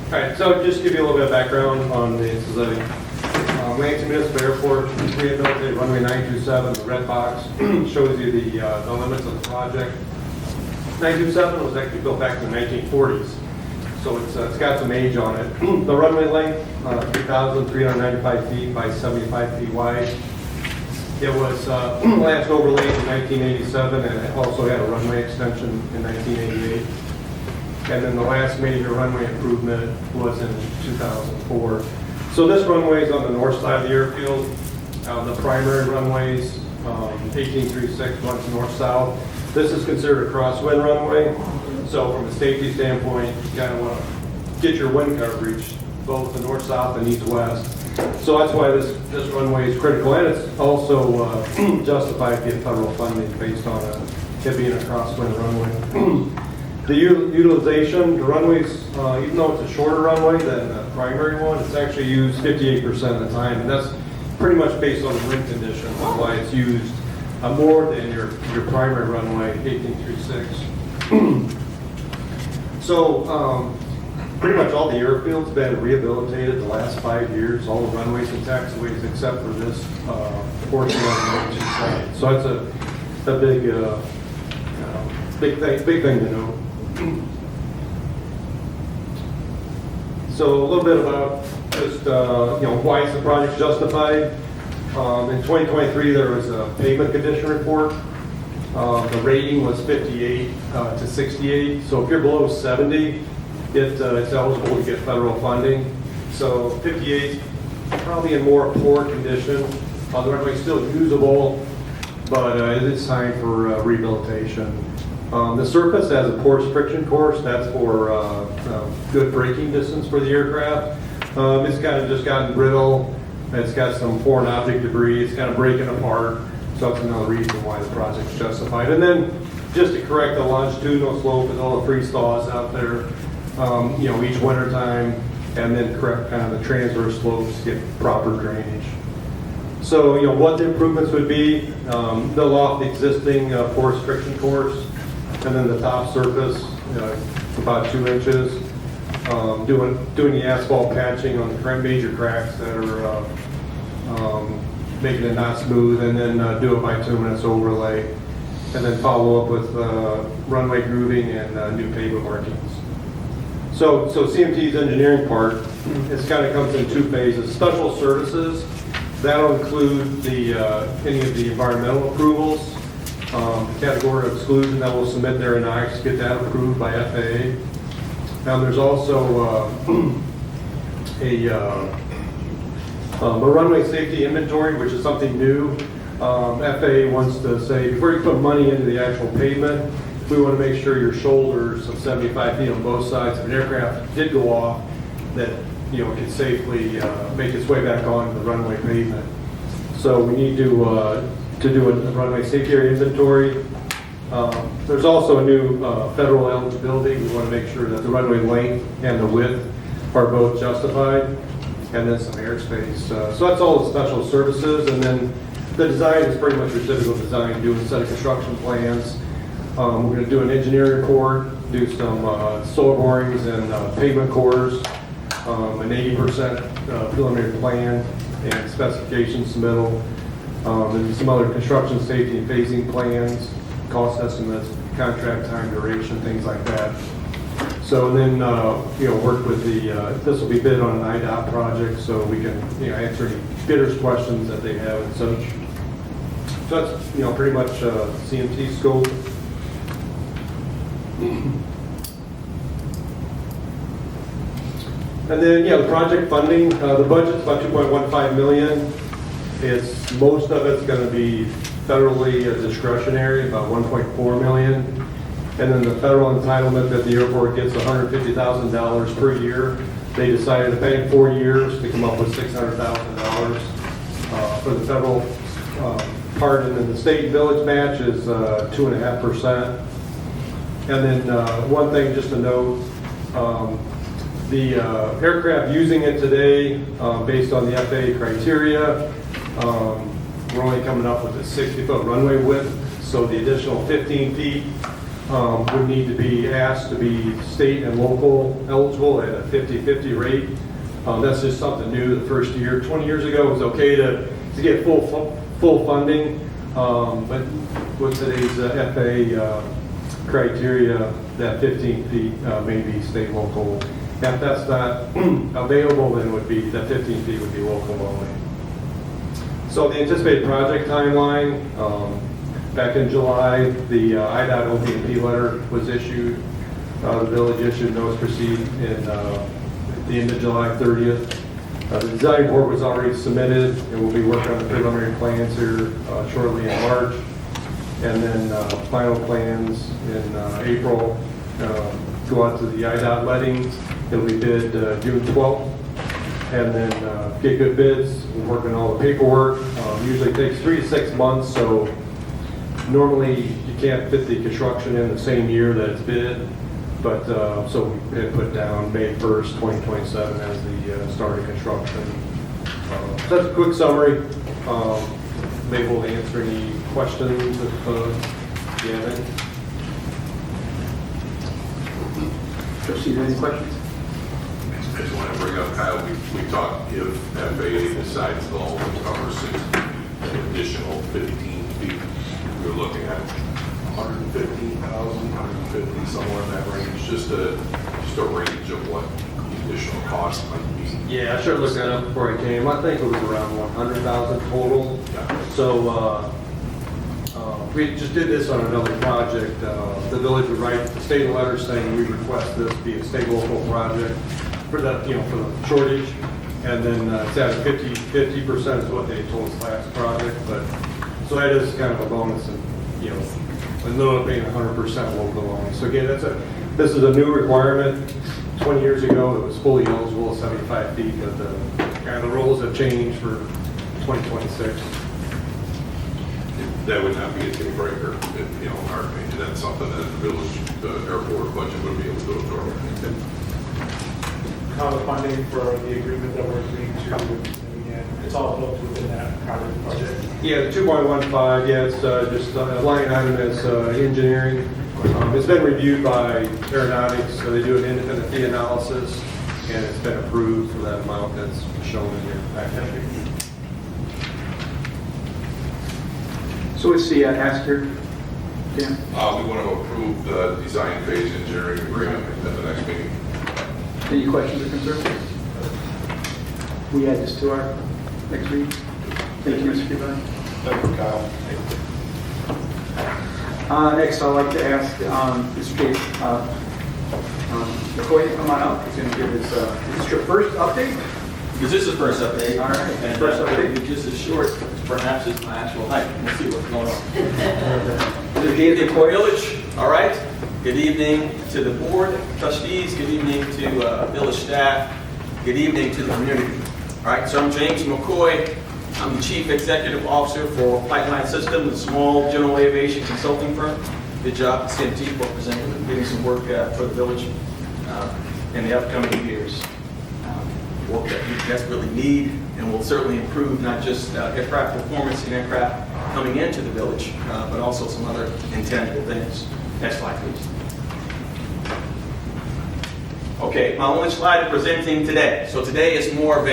All right, so just give you a little bit of background on this. Is a Lansing Municipal Airport rehabilitated runway 927. The red box shows you the limits of the project. 927 was actually built back in the 1940s, so it's got some age on it. The runway length, 3,395 feet by 75 feet wide. It was last overlaid in 1987, and it also had a runway extension in 1988. And then the last major runway improvement was in 2004. So this runway is on the north side of the airfield. The primary runways, 1836 runs north-south. This is considered a crosswind runway. So from a safety standpoint, you kind of want to get your wind coverage, both the north-south and east-west. So that's why this runway is critical, and it's also justified to get federal funding based on it being a crosswind runway. The utilization, the runways, even though it's a shorter runway than the primary one, it's actually used 58% of the time, and that's pretty much based on the wind conditions, why it's used more than your primary runway, 1836. So pretty much all the airfields been rehabilitated the last 5 years, all the runways and taxiways except for this portion of the emergency site. So that's a big thing to know. So a little bit about just why is the project justified. In 2023 there was a pavement condition report. The rating was 58 to 68. So if you're below 70, it's eligible to get federal funding. So 58 probably in more poor condition. The runway is still usable, but it is time for rehabilitation. The surface has a porous friction course. That's for good braking distance for the aircraft. It's kind of just gotten brittle. It's got some foreign object debris. It's kind of breaking apart. So that's another reason why the project's justified. And then just to correct the longitudinal slope with all the freeze thaws out there, each winter time, and then correct kind of the transverse slopes to get proper drainage. So, what the improvements would be, they'll off the existing porous friction course, and then the top surface, about 2 inches. Doing the asphalt patching on the major cracks that are making it not smooth, and then do a bituminous overlay, and then follow up with runway grooving and new pavement markings. So CMT's engineering part, it kind of comes in 2 phases. Special services, that'll include any of the environmental approvals, category of exclusion that will submit their NICE to get that approved by FAA. There's also a runway safety inventory, which is something new. FAA wants to say, before you put money into the actual pavement, we want to make sure your shoulders of 75 feet on both sides, if an aircraft did go off, that it can safely make its way back onto the runway pavement. So we need to do a runway safety area inventory. There's also a new federal eligibility. We want to make sure that the runway length and the width are both justified, and then some airspace. So that's all the special services, and then the design is pretty much your typical design. Do a set of construction plans. We're going to do an engineering report, do some soil borings and pavement cores, an 80% preliminary plan and specification submittal, and some other construction safety and phasing plans, cost estimates, contract time duration, things like that. So then, work with this will be bid on an IDOT project, so we can, answer any bidders' questions that they have and such. So that's, pretty much CMT scope. And then, the project funding, the budget's about $2.15 million. Most of it's going to be federally discretionary, about $1.4 million. And then the federal entitlement that the airport gets $150,000 per year. They decided to pay 4 years to come up with $600,000 for the federal part. And then the state and village match is 2.5%. And then one thing just to note, the aircraft using it today, based on the FAA criteria, we're only coming up with a 60-foot runway width, so the additional 15 feet would need to be asked to be state and local eligible at a 50-50 rate. That's just something new the first year. 20 years ago it was okay to get full funding, but with today's FAA criteria, that 15 feet may be state and local. If that's not available, then that 15 feet would be local only. So the anticipated project timeline, back in July, the IDOT OP&P letter was issued. The village issued notice proceed at the end of July 30th. The design report was already submitted, and we'll be working on the preliminary plans here shortly in March. And then final plans in April. Go out to the IDOT letting. It'll be bid June 12th. And then get good bids. We're working on all the paperwork. Usually takes 3 to 6 months, so normally you can't fit the construction in the same year that it's bid. But so we had put down May 1st, 2027 as the start of construction. So that's a quick summary. Maybe we'll answer any questions if you have any. Trustee, any questions? I just want to bring up, Kyle, we talked if FAA decides they'll cover an additional 15 feet, we were looking at 115,000, 150, somewhere in that range, just a range of what the additional cost might be. Yeah, I should have looked that up before I came. I think it was around 100,000 total. Yeah. So we just did this on another project. The village would write the state a letter saying we request this be a state local project for the for the shortage, and then it's at 50% is what they told us last project. But so that is kind of a bonus, and with no being 100% local only. So again, this is a new requirement. 20 years ago, it was fully eligible, 75 feet, but the rules have changed for 2026. That would not be a deal breaker, in our opinion. That's something that the village, the airport budget would be able to absorb. How the funding for the agreement that we're agreeing to, and it's all built within that project budget. Yeah, the 2.15, yeah, it's just a line item is engineering. It's been reviewed by aeronautics, so they do an independent fee analysis, and it's been approved for that amount that's shown in your package. So what's the ask here, Dan? We want to approve the design phase engineering agreement at the next meeting. Any questions or concerns? We add this to our next meeting. Thank you, Mr. Peabody. Thank you, Kyle. Next, I'd like to ask Mr. McCoy to come on up. He's going to give his, is this your first update? This is the first update. All right, And first update. it'll be just as short, perhaps, as my actual height. We'll see what's going on. Good Good evening, Village. All right. Good evening to the board, trustees. Good evening to village staff. Good evening to the community. All right. So I'm James McCoy. I'm the Chief Executive Officer for Pipeline Systems, a small general aviation consulting firm. Good job, CMT, for presenting and getting some work for the village in the upcoming years. Work that we desperately need and will certainly improve not just aircraft performance and aircraft coming into the village, but also some other intangible things. Next slide, please. Okay, my only slide presenting today. So today is more of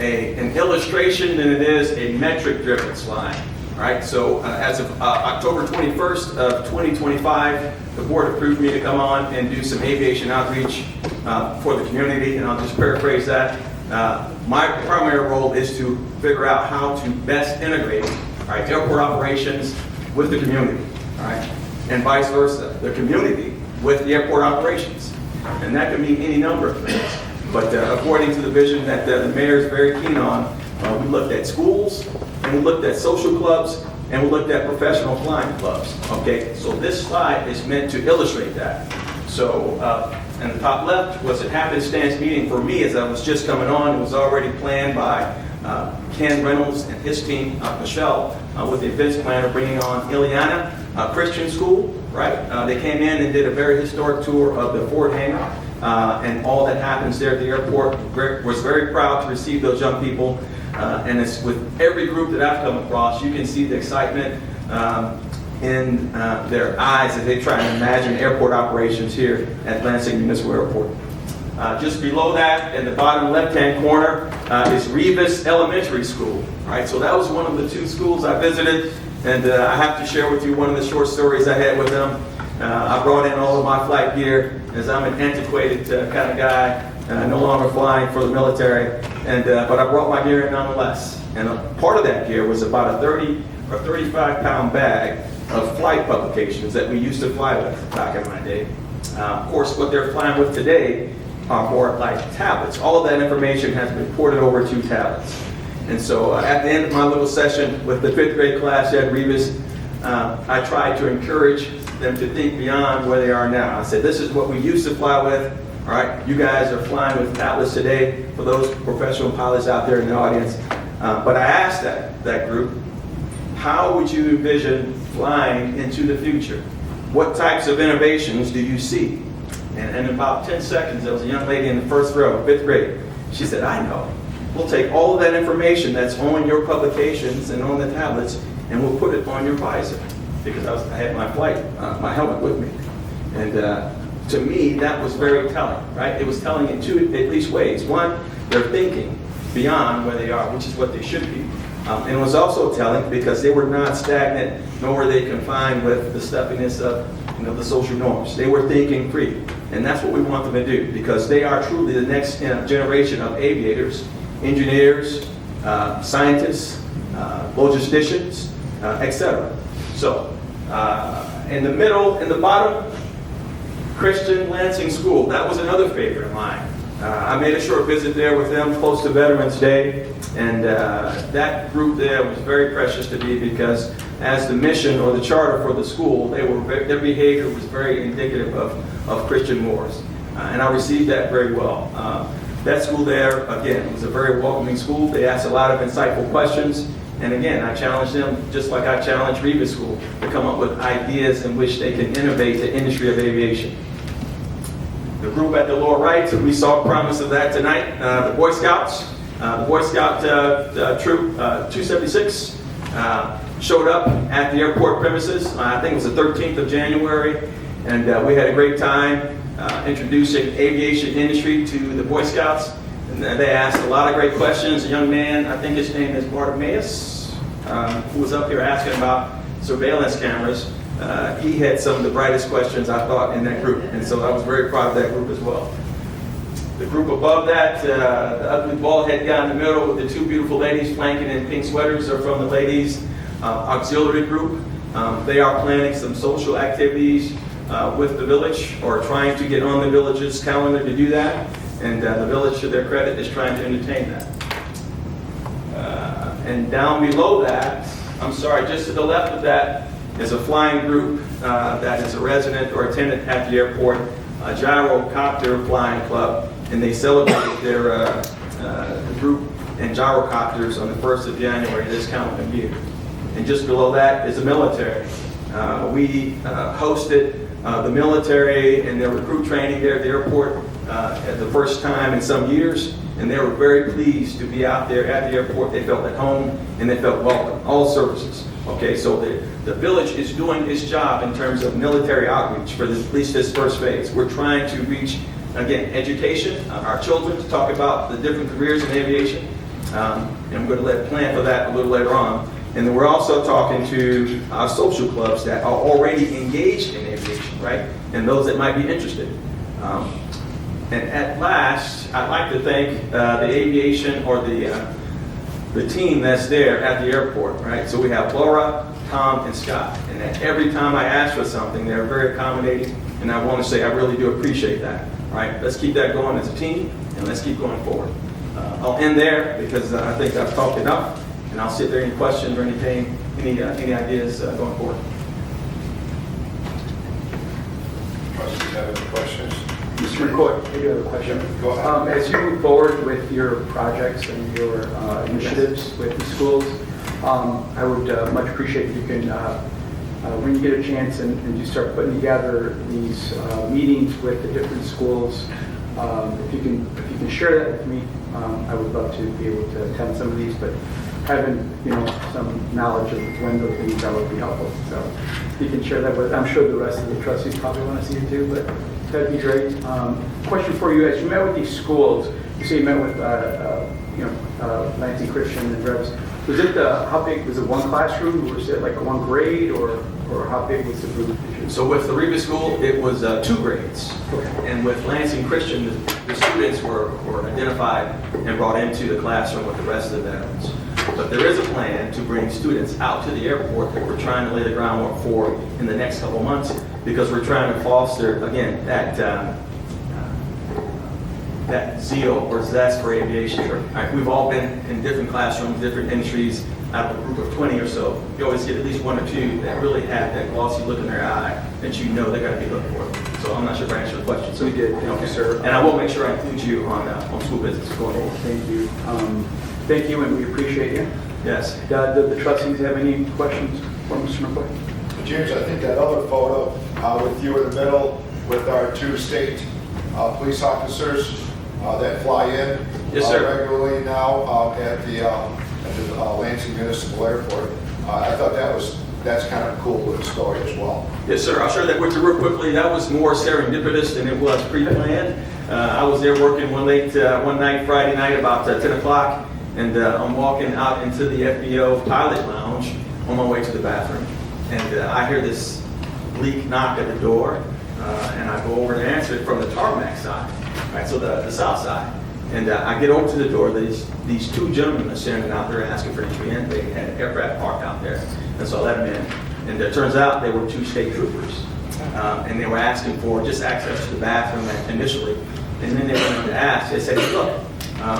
an illustration than it is a metric-driven slide. All right, so as of October 21st of 2025, the board approved me to come on and do some aviation outreach for the community, and I'll just paraphrase that. My primary role is to figure out how to best integrate, all right, airport operations with the community, all right, and vice versa, the community with the airport operations. And that can mean any number of things. But according to the vision that the mayor is very keen on, we looked at schools, and we looked at social clubs, and we looked at professional flying clubs. Okay, so this slide is meant to illustrate that. So, in the top left was a happenstance meeting for me as I was just coming on. It was already planned by Ken Reynolds and his team, Michelle, with the events planner, bringing on Ileana Christian School, right? They came in and did a very historic tour of the Ford hangar and all that happens there at the airport. Was very proud to receive those young people. And it's with every group that I've come across, you can see the excitement in their eyes as they try and imagine airport operations here at Lansing Municipal Airport. Just below that, in the bottom left-hand corner, is Revis Elementary School. Right, so that was one of the two schools I visited, and I have to share with you one of the short stories I had with them. I brought in all of my flight gear, as I'm an antiquated kind of guy, no longer flying for the military, and but I brought my gear in nonetheless. And a part of that gear was about a 30 or 35-pound bag of flight publications that we used to fly with back in my day. Of course, what they're flying with today are more like tablets. All of that information has been ported over to tablets. And so at the end of my little session with the 5th grade class at Revis, I tried to encourage them to think beyond where they are now. I said, this is what we used to fly with. All right, you guys are flying with tablets today, for those professional pilots out there in the audience. But I asked that group, how would you envision flying into the future? What types of innovations do you see? And in about 10 seconds, there was a young lady in the first row, 5th grade. She said, I know. We'll take all of that information that's on your publications and on the tablets, and we'll put it on your visor. Because I had my my helmet with me. And to me, that was very telling, right? It was telling in two, at least, ways. One, they're thinking beyond where they are, which is what they should be. And it was also telling because they were not stagnant, nor were they confined with the stuffiness of the social norms. They were thinking free. And that's what we want them to do, because they are truly the next generation of aviators, engineers, scientists, logisticians, etc. So, in the middle, in the bottom, Christian Lansing School. That was another favorite of mine. I made a short visit there with them close to Veterans Day, and that group there was very precious to me because as the mission or the charter for the school, their behavior was very indicative of Christian morals. And I received that very well. That school there, again, was a very welcoming school. They asked a lot of insightful questions. And again, I challenged them, just like I challenged Reba School, to come up with ideas in which they can innovate the industry of aviation. The group at the lower right, we saw promise of that tonight. The Boy Scouts, the Boy Scout Troop 276 showed up at the airport premises. I think it was the 13th of January. And we had a great time introducing aviation industry to the Boy Scouts. And they asked a lot of great questions. A young man, I think his name is Bartimaeus, who was up here asking about surveillance cameras. He had some of the brightest questions, I thought, in that group. And so I was very proud of that group as well. The group above that, the ugly bald head guy in the middle with the two beautiful ladies flanking in pink sweaters are from the ladies' auxiliary group. They are planning some social activities with the village, or trying to get on the village's calendar to do that. And the village, to their credit, is trying to entertain that. And down below that, I'm sorry, just to the left of that is a flying group that is a resident or attendant at the airport, a gyrocopter flying club, and they celebrated their group and gyrocopters on the 1st of January this calendar year. And just below that is the military. We hosted the military and their recruit training there at the airport at the first time in some years, and they were very pleased to be out there at the airport. They felt at home and they felt welcome, all services. Okay, so the village is doing its job in terms of military outreach for at least this first phase. We're trying to reach, again, education, our children, to talk about the different careers in aviation, and I'm going to plan for that a little later on. And then we're also talking to our social clubs that are already engaged in aviation, right? And those that might be interested. And at last, I'd like to thank the aviation, or the team that's there at the airport, right? So we have Laura, Tom, and Scott. And every time I ask for something, they're very accommodating. And I want to say I really do appreciate that. All right, let's keep that going as a team, and let's keep going forward. I'll end there because I think I've talked enough. And I'll see if there are any questions or anything, any ideas going forward. Trustees have any questions? Mr. McCoy, I do have a question. Go ahead. As you move forward with your projects and your initiatives with the schools, I would much appreciate if you can, when you get a chance and you start putting together these meetings with the different schools, if you can share that with me, I would love to be able to attend some of these. But having some knowledge of when those meetings are would be helpful. So if you can share that with, I'm sure the rest of the trustees probably want to see it too, but that'd be great. Question for you: as you met with these schools, you say you met with Lansing Christian and Revs. Was it how big was it? One classroom, or was it like one grade, or how big was the group? So with the Reba School, it was 2 grades. Okay. And with Lansing Christian, the students were identified and brought into the classroom with the rest of the veterans. But there is a plan to bring students out to the airport that we're trying to lay the groundwork for in the next couple months, because we're trying to foster, again, that zeal or zest for aviation. Right, we've all been in different classrooms, different industries. Out of a group of 20 or so, you always get at least 1 or 2 that really have that glossy look in their eye that you know they're going to be looking for. So I'm not sure if I answered the question. So we did. Thank you, sir. And I will make sure I include you on school visits going forward. Thank you. Thank you, and we appreciate you. Yes. Do the trustees have any questions for Mr. McCoy? James, I think that other photo with you in the middle with our 2 state police officers that fly in regularly now at the Lansing Municipal Airport. I thought that's kind of a cool little story as well. Yes, sir. I'll share that with you real quickly. That was more serendipitous than it was pre-planned. I was there working one night, Friday night, about 10 o'clock, and I'm walking out into the FBO pilot lounge on my way to the bathroom. And I hear this bleak knock at the door, and I go over and answer it from the tarmac side, right? So the south side. And I get over to the door. These 2 gentlemen are standing out there asking for entry in. They had an aircraft parked out there. And so I let them in. And it turns out they were 2 state troopers. And they were asking for just access to the bathroom initially. And then they went on to ask. They said, look,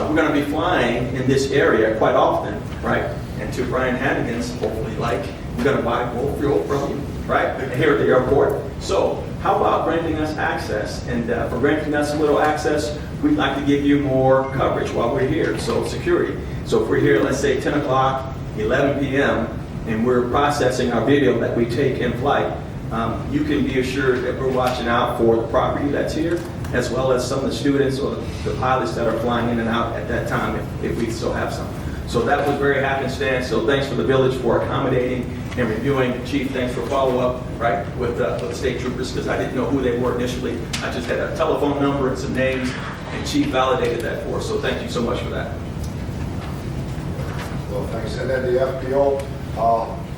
we're going to be flying in this area quite often, right? And to Brian Hannigan's, hopefully like, we're going to buy full fuel from you, right, here at the airport. So how about granting us access? And for granting us a little access, we'd like to give you more coverage while we're here, so security. So if we're here, let's say 10 o'clock, 11 p.m., and we're processing our video that we take in flight, you can be assured that we're watching out for the property that's here, as well as some of the students or the pilots that are flying in and out at that time, if we still have some. So that was very happenstance. So thanks for the village for accommodating and reviewing. Chief, thanks for follow-up, right, with the state troopers, because I didn't know who they were initially. I just had a telephone number and some names, and Chief validated that for us. So thank you so much for that. Well, thanks. And then the FBO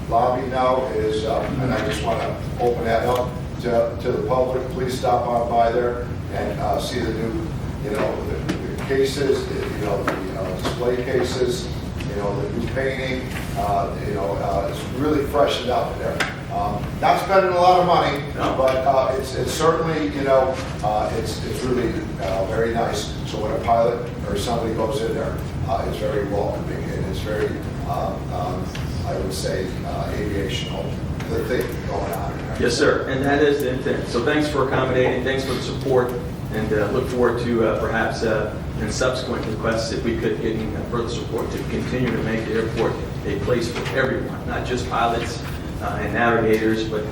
lobby now is, and I just want to open that up to the public. Please stop on by there and see the new, the cases, the display cases, the new painting. It's really freshened up there. Not spending a lot of money, but it's certainly, it's really very nice. So when a pilot or somebody goes in there, it's very welcoming, and it's very, I would say, aviational, the thing going on there. Yes, sir, and that is the intent. So thanks for accommodating, thanks for the support, and look forward to perhaps in subsequent requests if we could get further support to continue to make the airport a place for everyone, not just pilots and navigators, but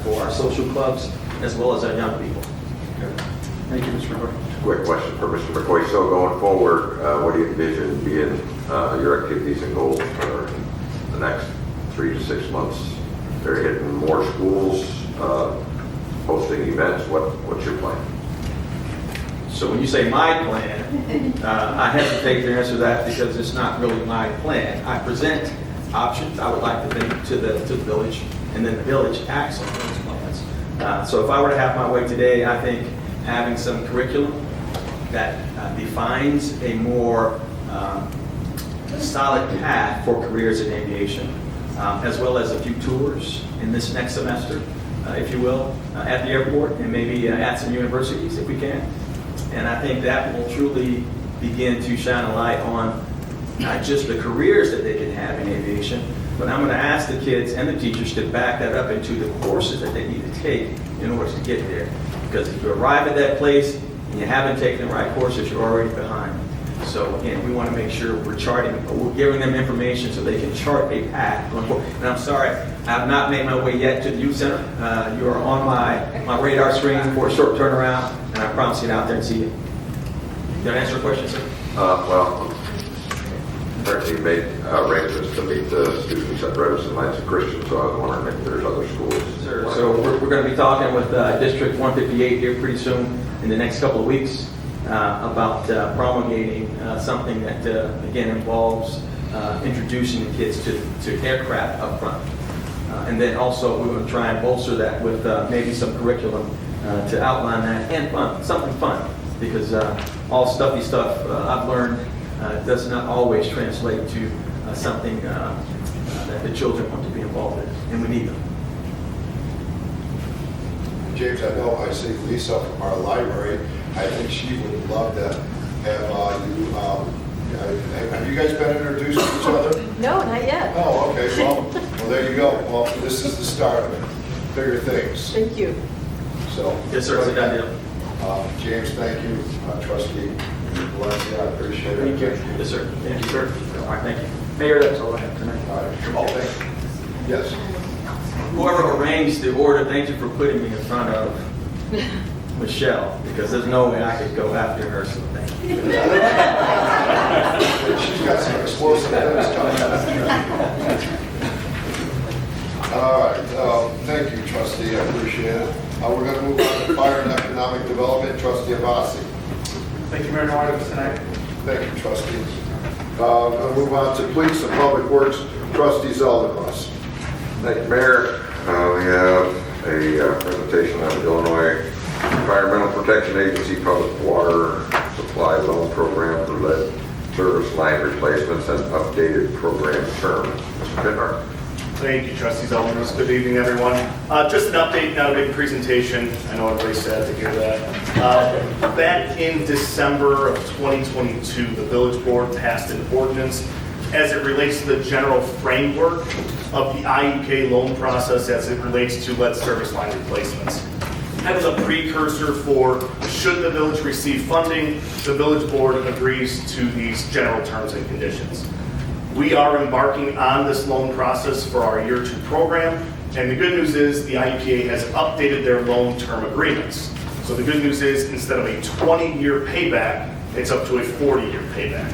for our social clubs as well as our young people. Thank you, Mr. McCoy. Quick question for Mr. McCoy. So going forward, what do you envision being your activities and goals for the next 3 to 6 months? They're hitting more schools, hosting events. What's your plan? So when you say my plan, I hesitate to answer that because it's not really my plan. I present options, I would like to think, to the village, and then the village acts on those plans. So if I were to have my way today, I think having some curriculum that defines a more solid path for careers in aviation, as well as a few tours in this next semester, if you will, at the airport and maybe at some universities if we can. And I think that will truly begin to shine a light on not just the careers that they can have in aviation, but I'm going to ask the kids and the teachers to back that up into the courses that they need to take in order to get there. Because if you arrive at that place and you haven't taken the right courses, you're already behind. So again, we want to make sure we're giving them information so they can chart a path going forward. And I'm sorry, I have not made my way yet to the youth center. You are on my radar screen for a short turnaround, and I promise to get out there and see you. Did I answer your question, sir? Well, apparently you made arrangements to meet the students at Meredith and Lansing Christian, so I was wondering if there's other schools. Sir, so we're going to be talking with District 158 here pretty soon in the next couple of weeks about promulgating something that, again, involves introducing the kids to aircraft up front. And then also we're going to try and bolster that with maybe some curriculum to outline that and fun, something fun, because all stuffy stuff I've learned does not always translate to something that the children want to be involved in, and we need them. James, I know I see Lisa from our library. I think she would love to have you. Have you guys been introduced to each other? No, not yet. Oh, okay. Well, there you go. Well, this is the start of it. Bigger things. Thank you. So. Yes, sir. It's a done deal. James, thank you. Trustee Valencia, I appreciate it. Thank you. Yes, sir. Thank you, sir. All right, thank you. Mayor, that's all I have tonight. All right. Thank you. Yes. Whoever arranged the order, thank you for putting me in front of Michelle, because there's no way I could go after her, so thank you. She's got some explosive things coming. All right. Thank you, Trustee. I appreciate it. We're going to move on to Fire and Economic Development. Trustee Abbasi. Thank you, Mayor. No items tonight. Thank you, Trustee. We're going to move on to Police and Public Works. Trustee Zelderlos. Thank you, Mayor. We have a presentation on the Illinois Environmental Protection Agency Public Water Supply Loan Program for lead service line replacements and updated program term. Mr. Bednar. Thank you, Trustees Zelderlos. Good evening, everyone. Just an update, not a big presentation. I know everybody's sad to hear that. Back in December of 2022, the Village Board passed an ordinance as it relates to the general framework of the IEPA loan process as it relates to lead service line replacements. That is a precursor for, should the village receive funding, the village board agrees to these general terms and conditions. We are embarking on this loan process for our year 2 program, and the good news is the IEPA has updated their loan term agreements. So the good news is instead of a 20-year payback, it's up to a 40-year payback.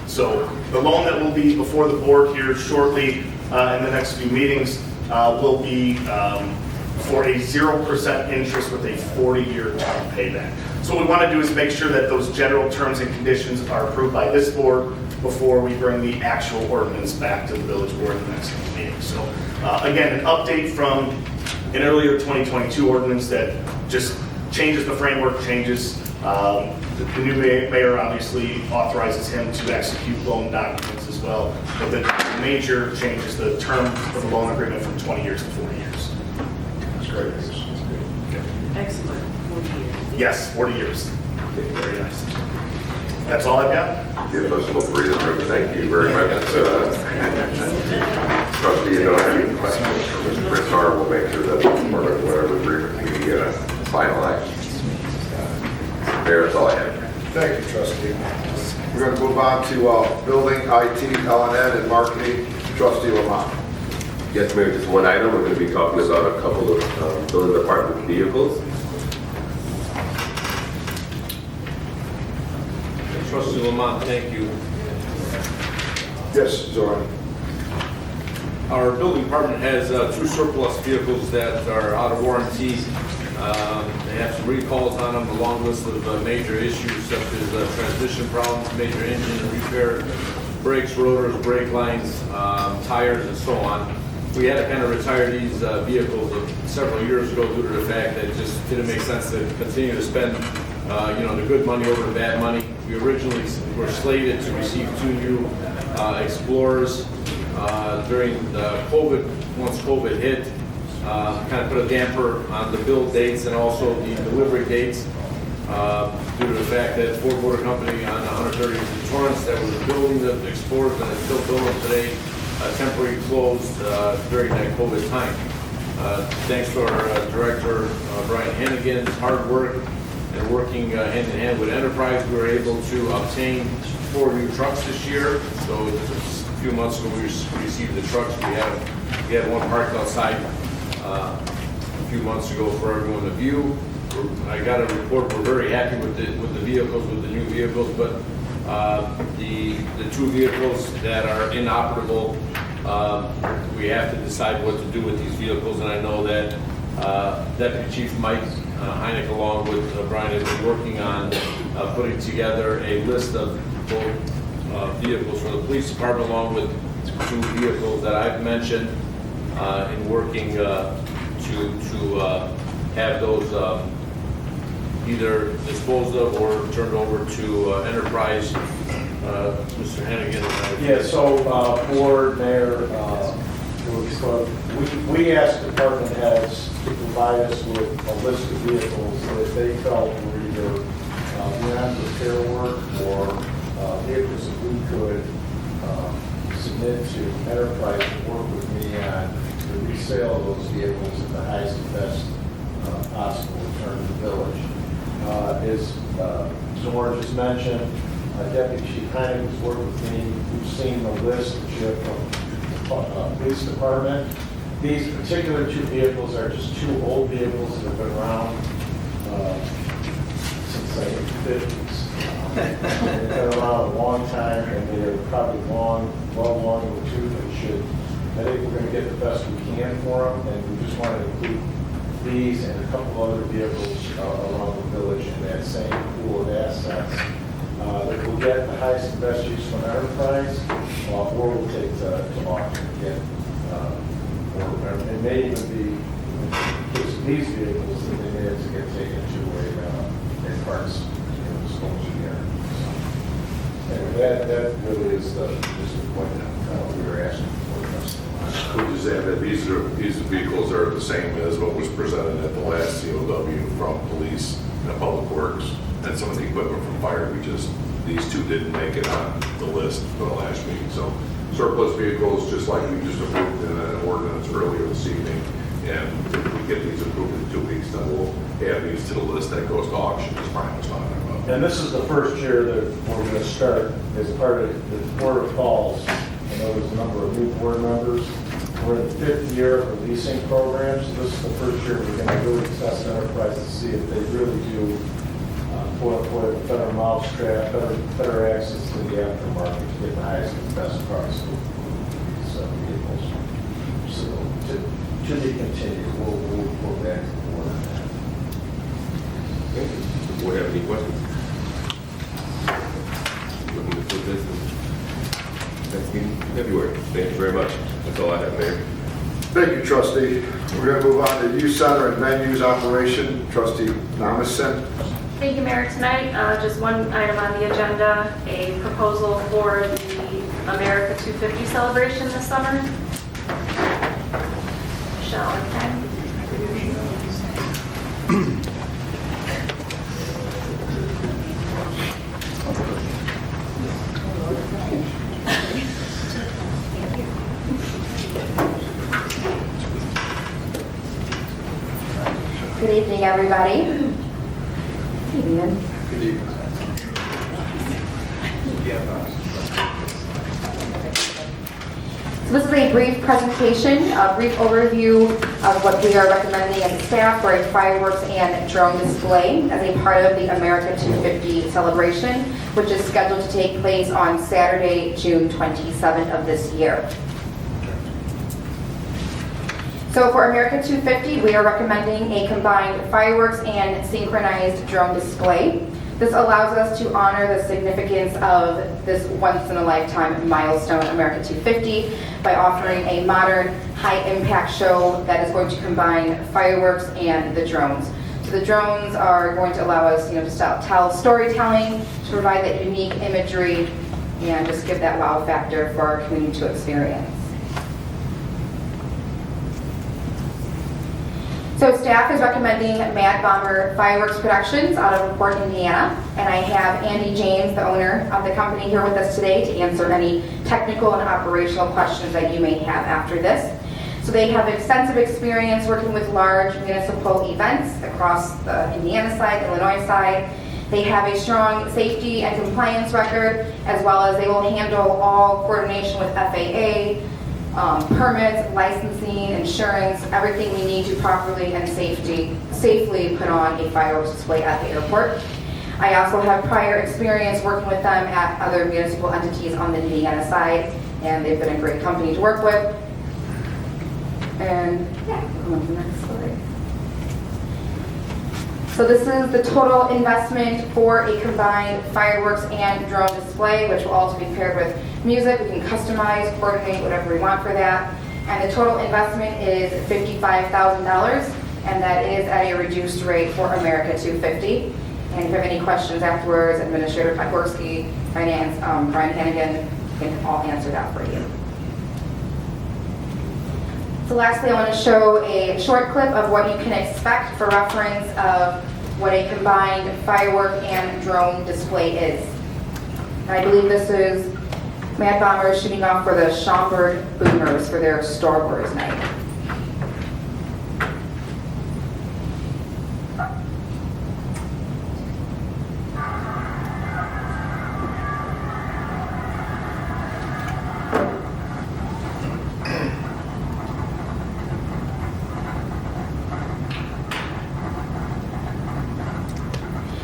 So the loan that will be before the board here shortly in the next few meetings will be for a 0% interest with a 40-year term payback. So what we want to do is make sure that those general terms and conditions are approved by this board before we bring the actual ordinance back to the village board in the next meeting. So again, an update from an earlier 2022 ordinance that just changes the framework, changes. The new mayor obviously authorizes him to execute loan documents as well, but the major changes the term of the loan agreement from 20 years to 40 years. That's great. Excellent. 40 years. Yes, 40 years. Very nice. That's all I've got. Give us a little breathing room. Thank you very much. Trustee, you don't have any questions for Mr. Gerard. We'll make sure that part of whatever agreement we finalize. Mayor, that's all I have. Thank you, trustee. We're going to move on to building, IT, L&N, and marketing. Trustee Lamothe. Yes, Mayor, just one item. We're going to be talking about a couple of building department vehicles. Trustee Lamont, thank you. Yes, Gerard. Our building department has 2 surplus vehicles that are out of warranty. They have some recalls on them, a long list of major issues such as transmission problems, major engine repair, brakes, rotors, brake lines, tires, and so on. We had to kind of retire these vehicles several years ago due to the fact that it just didn't make sense to continue to spend the good money over the bad money. We originally were slated to receive 2 new Explorers during the once COVID hit. Kind of put a damper on the build dates and also the delivery dates due to the fact that Ford Motor Company on 130 in Torrance that was building the Explorers and is still building today temporarily closed during that COVID time. Thanks to our director, Brian Hannigan's hard work and working hand in hand with Enterprise, we were able to obtain 4 new trucks this year. So just a few months ago, we received the trucks. We had one parked outside a few months ago for everyone to view. I got a report. We're very happy with the vehicles, with the new vehicles, but the 2 vehicles that are inoperable, we have to decide what to do with these vehicles. And I know that Deputy Chief Mike Heineck, along with Brian, has been working on putting together a list of both vehicles for the police department, along with 2 vehicles that I've mentioned, in working to have those either disposed of or turned over to Enterprise. Mr. Hannigan. Yeah, so Board, Mayor, we asked department heads to provide us with a list of vehicles that they felt were either beyond repair work or vehicles that we could submit to Enterprise to work with me on the resale of those vehicles at the highest and best possible return to the village. As George just mentioned, Deputy Chief Heineck has worked with me. We've seen the list that you have from the police department. These particular 2 vehicles are just 2 old vehicles that have been around since like the 50s. They've been around a long time, and they're probably well long in the tooth and should. I think we're going to get the best we can for them, and we just want to include these and a couple other vehicles around the village in that same pool of assets that will get the highest and best use from Enterprise, or we'll take to auction again. Or it may even be these vehicles that they may have to get taken to a parts disposal here. And that really is the point that we were asking for. Would you say that these vehicles are the same as what was presented at the last COW from police and public works? and some of the equipment from fire, these two didn't make it on the list for the last meeting. So surplus vehicles, just like we just approved in an ordinance earlier this evening, and if we get these approved in 2 weeks, then we'll add these to the list that goes to auction, as Brian was talking about. And this is the first year that we're going to start as part of the Board of Calls. I know there's a number of new board members. We're in the 5th year of the leasing program, so this is the first year we're going to really test enterprise to see if they really do, quote unquote, a better mousetrap, better access to the aftermarket to get the highest and best price for these vehicles. So to be continued, we'll go back to the board on that. Thank you. Does the board have any questions? Looking to put this in next meeting in February. Thank you very much. That's all I have, Mayor. Thank you, trustee. We're going to move on to youth center and menus operation. Trustee Lamothe. Thank you, Mayor. Tonight, just one item on the agenda, a proposal for the America 250 celebration this summer. Michelle and Ken. Good evening, everybody. Good evening. Good evening. So this is a brief presentation, a brief overview of what we are recommending as a staff for a fireworks and drone display as a part of the America 250 celebration, which is scheduled to take place on Saturday, June 27th of this year. So for America 250, we are recommending a combined fireworks and synchronized drone display. This allows us to honor the significance of this once-in-a-lifetime milestone, America 250, by offering a modern, high-impact show that is going to combine fireworks and the drones. So the drones are going to allow us, to tell storytelling, to provide that unique imagery, and just give that wow factor for our community to experience. So staff is recommending Mad Bomber Fireworks Productions out of LaPorte, Indiana, and I have Andy James, the owner of the company, here with us today to answer any technical and operational questions that you may have after this. So they have extensive experience working with large municipal events across the Indiana side, the Illinois side. They have a strong safety and compliance record, as well as they will handle all coordination with FAA, permits, licensing, insurance, everything we need to properly and safely put on a fireworks display at the airport. I also have prior experience working with them at other municipal entities on the Indiana side, and they've been a great company to work with. And yeah, come on to the next slide. So this is the total investment for a combined fireworks and drone display, which will also be paired with music. We can customize, coordinate, whatever we want for that. And the total investment is $55,000, and that is at a reduced rate for America 250. And if you have any questions afterwards, Administrator Podgorski, Finance, Brian Hannigan can all answer that for you. So lastly, I want to show a short clip of what you can expect for reference of what a combined firework and drone display is. And I believe this is Mad Bomber shooting off for the Shamburger Boomers for their Star Wars night.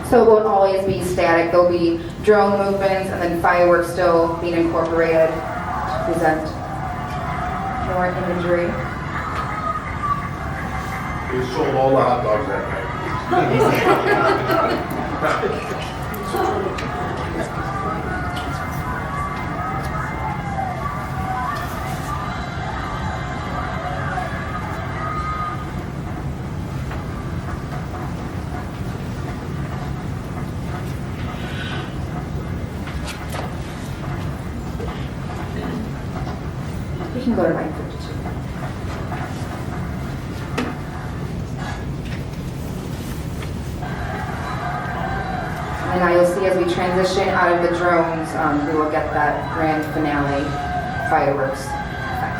So it won't always be static. There'll be drone movements and then fireworks still being incorporated to present more imagery. We sold all the hot dogs that You can go to line 52. And now you'll see as we transition out of the drones, we will get that grand finale fireworks effect.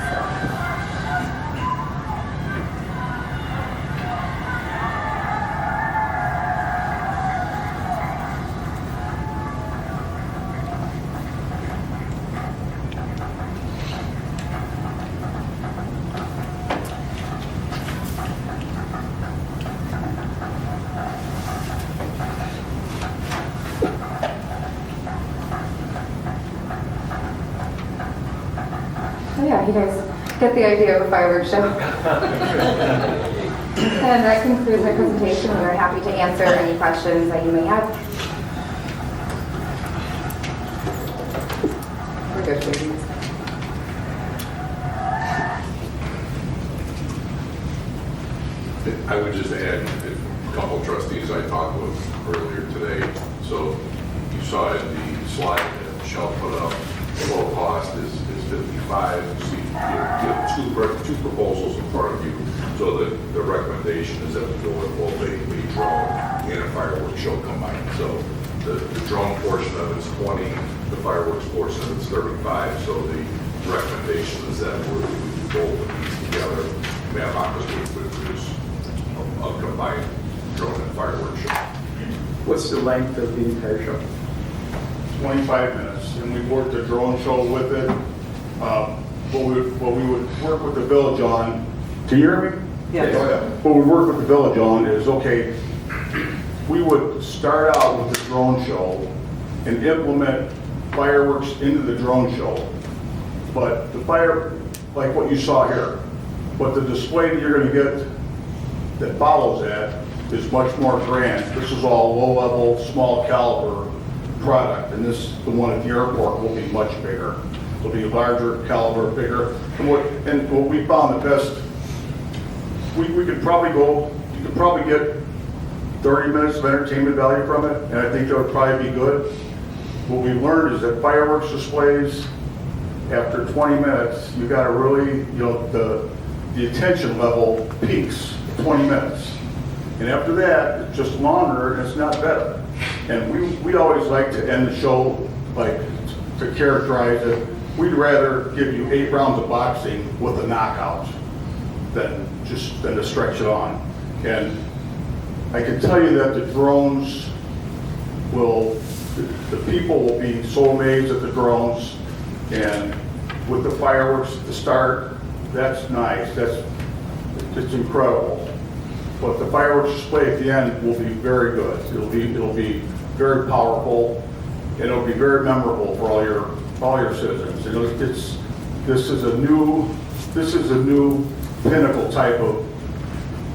So yeah, you guys get the idea of a fireworks show. And that concludes my presentation. We are happy to answer any questions that you may have. We're good, please. I would just add a couple of trustees I talked with earlier today. So you saw in the slide that Michelle put up, the total cost is 55. You see, you have two proposals in front of you. So the recommendation is that we go with both a drone and a fireworks show combined. So the drone portion of it's 20, the fireworks portion of it's 35. So the recommendation is that we do both of these together. Matt Hoppers would produce a combined drone and fireworks show. What's the length of the entire show? 25 minutes, and we worked the drone show with it. What we would work with the village on, can you hear me? Yes. Oh, yeah. What we work with the village on is, okay, we would start out with the drone show and implement fireworks into the drone show. But the like what you saw here, but the display that you're going to get that follows that is much more grand. This is all low-level, small caliber product, and the one at the airport will be much bigger. It'll be larger caliber, bigger. And what we found the best, you could probably get 30 minutes of entertainment value from it, and I think that would probably be good. What we learned is that fireworks displays, after 20 minutes, you got to really, the attention level peaks 20 minutes. And after that, it's just longer and it's not better. And we always like to end the show, like, to characterize it, we'd rather give you 8 rounds of boxing with a knockout than to stretch it on. And I can tell you that the drones the people will be so amazed at the drones, and with the fireworks at the start, that's nice, it's incredible. But the fireworks display at the end will be very good. It'll be very powerful, and it'll be very memorable for all your citizens. This is a new pinnacle type of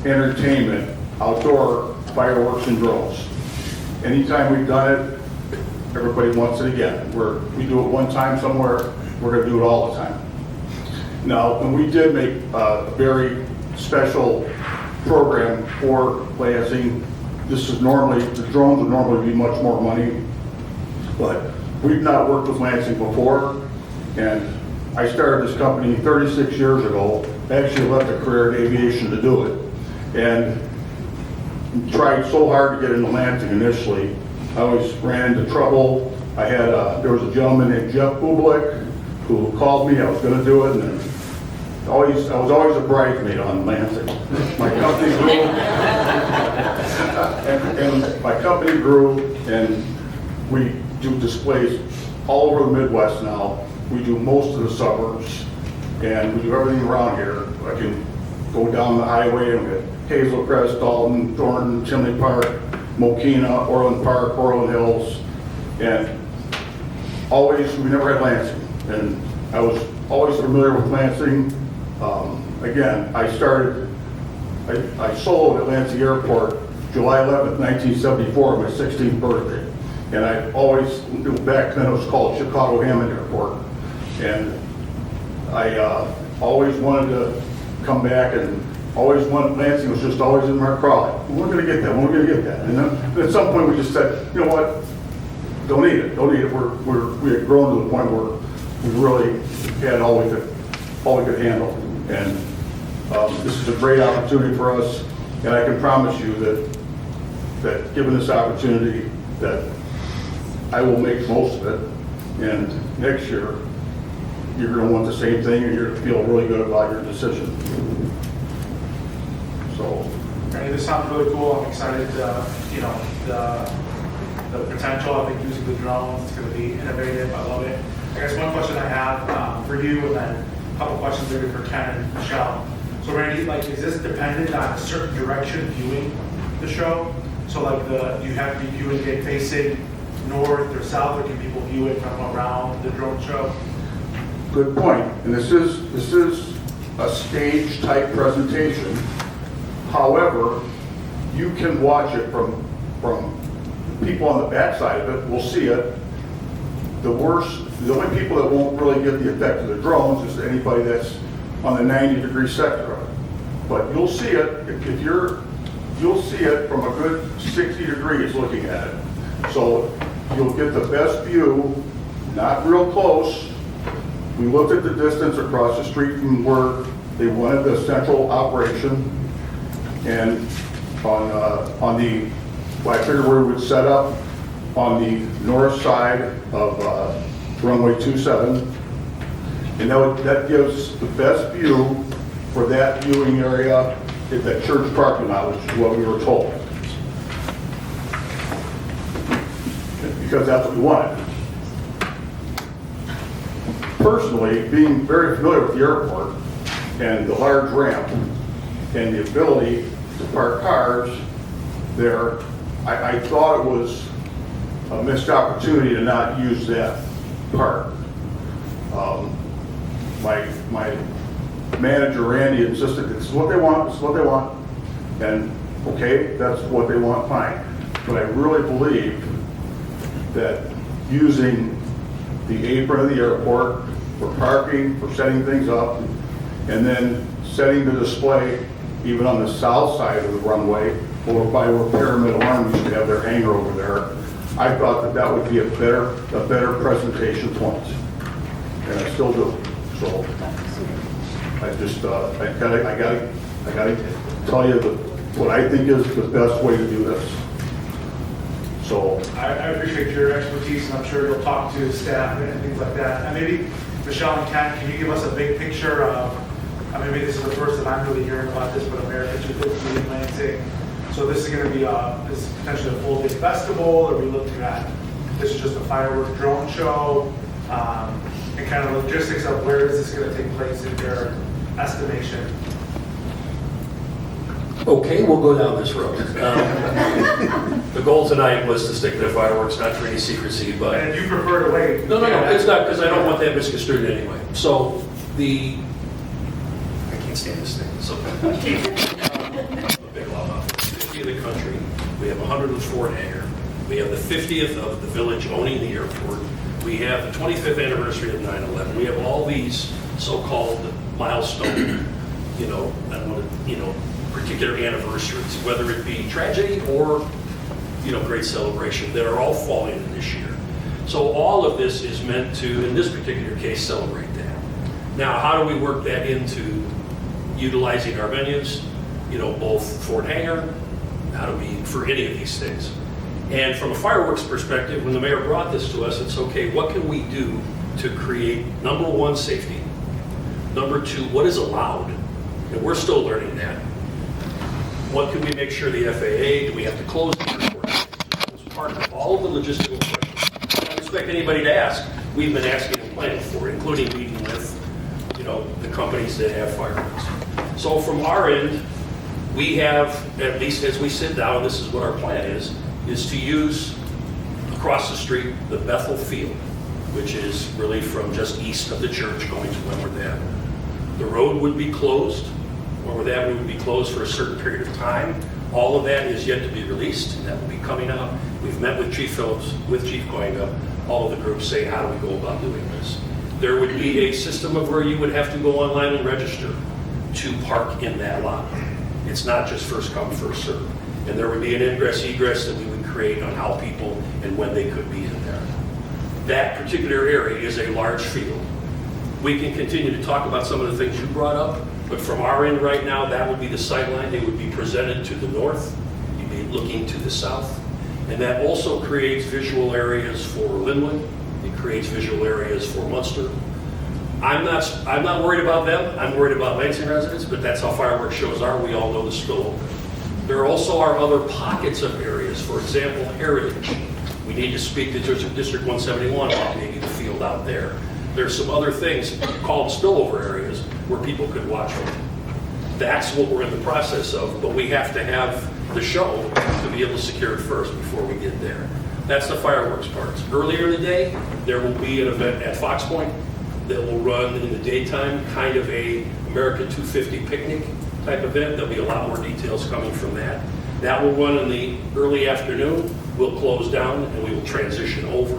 entertainment, outdoor fireworks and drones. Anytime we've done it, everybody wants it again. We do it one time somewhere, we're going to do it all the time. Now, and we did make a very special program for Lansing. The drones would normally be much more money, but we've not worked with Lansing before, and I started this company 36 years ago. I actually left a career in aviation to do it, and tried so hard to get into Lansing initially. I always ran into trouble. There was a gentleman named Jeff Bublik who called me. I was going to do it, and I was always a bridesmaid on Lansing. My company grew, and my company grew, and we do displays all over the Midwest now. We do most of the suburbs, and we do everything around here. I can go down the highway and get Hazel Crest, Dalton, Thornton, Chimney Park, Mokina, Orland Park, Orland Hills, and we never had Lansing. And I was always familiar with Lansing. Again, I soloed at Lansing Airport July 11th, 1974, my 16th birthday. And I always, back then it was called Chicago Hammond Airport. And I always wanted to come back, and Lansing was just always in my crawl. We're going to get that, we're going to get that. And then at some point we just said, you know what, don't need it. We had grown to the point where we really had all we could handle. And this is a great opportunity for us, and I can promise you that given this opportunity, that I will make most of it, and next year, you're gonna want the same thing, and you're gonna feel really good about your decision. So, Hey, this sounds really cool. I'm excited to, the potential. I think using the drones, it's going to be innovative. I love it. I guess one question I have for you, and then a couple questions maybe for Ken and Michelle. So Randy, like, is this dependent on a certain direction viewing the show? So like you have to be viewing it facing north or south, or can people view it from around the drone show? good point. And this is a stage type presentation. However, you can watch it from people on the backside of it will see it. The only people that won't really get the effect of the drones is anybody that's on the 90-degree sector of it. But you'll see it you'll see it from a good 60 degrees looking at it. So you'll get the best view, not real close. We looked at the distance across the street from where they wanted the central operation, and on the, well, I figured we would set up on the north side of runway 27, and that gives the best view for that viewing area at that church parking lot, which is what we were told. Because that's what we wanted. Personally, being very familiar with the airport and the large ramp and the ability to park cars there, I thought it was a missed opportunity to not use that part. My manager, Randy, insisted this is what they want, this is what they want, and okay, that's what they want, fine. But I really believe that using the apron of the airport for parking, for setting things up, and then setting the display even on the south side of the runway, or by where Pyramid Alarm used to have their hangar over there, I thought that would be a better presentation point, and I still do. So I just I gotta tell you what I think is the best way to do this. So I appreciate your expertise, and I'm sure you'll talk to staff and things like that. And maybe Michelle and Ken, can you give us a big picture of? Maybe this is the first time I'm really hearing about this, but America should be in Lansing. So this is going to be this is potentially a full day festival, or are we looking at this is just a fireworks drone show, and kind of logistics of where is this going to take place in your estimation? Okay, we'll go down this road. The goal tonight was to stick to fireworks, not for any secrecy, but... And if you prefer to wait... No, it's not, because I don't want that misconstrued anyway. So, I can't stand this thing, so... I'm a big loud 50 of the country, we have 104 hangar, we have the 50th of the village owning the airport, we have the 25th anniversary of 9/11, we have all these so-called milestone, I don't want to, particular anniversaries, whether it be tragedy or, great celebration, that are all falling in this year. So all of this is meant to, in this particular case, celebrate that. Now, how do we work that into utilizing our venues, both Fort Hangar, how do we, for any of these things? And from a fireworks perspective, when the mayor brought this to us, it's okay, what can we do to create, number one, safety, number two, what is allowed? And we're still learning that. What can we make sure the FAA, do we have to close the airport? It's part of all of the logistical questions. I don't expect anybody to ask. We've been asking and planning for it, including meeting with, the companies that have fireworks. So from our end, we have, at least as we sit down, this is what our plan is to use across the street the Bethel Field, which is really from just east of the church going to Wentworth Avenue. The road would be closed. Wentworth Avenue would be closed for a certain period of time. All of that is yet to be released, and that will be coming out. We've met with Chief Phillips, with Chief Coinga, all of the groups saying, how do we go about doing this? There would be a system of where you would have to go online and register to park in that lot. It's not just first come, first serve. And there would be an ingress, egress that we would create on how people and when they could be in there. That particular area is a large field. We can continue to talk about some of the things you brought up, but from our end right now, that would be the sight line. They would be presented to the north. You'd be looking to the south. And that also creates visual areas for Linwood. It creates visual areas for Munster. I'm not worried about them. I'm worried about Lansing residents, but that's how fireworks shows are. We all know the spillover. There also are other pockets of areas. For example, Heritage. We need to speak to District 171 about maybe the field out there. There's some other things called spillover areas where people could watch from. That's what we're in the process of, but we have to have the show to be able to secure it first before we get there. That's the fireworks parts. Earlier in the day, there will be an event at Fox Point that will run in the daytime, kind of a America 250 picnic type event. There'll be a lot more details coming from that. That will run in the early afternoon. We'll close down and we will transition over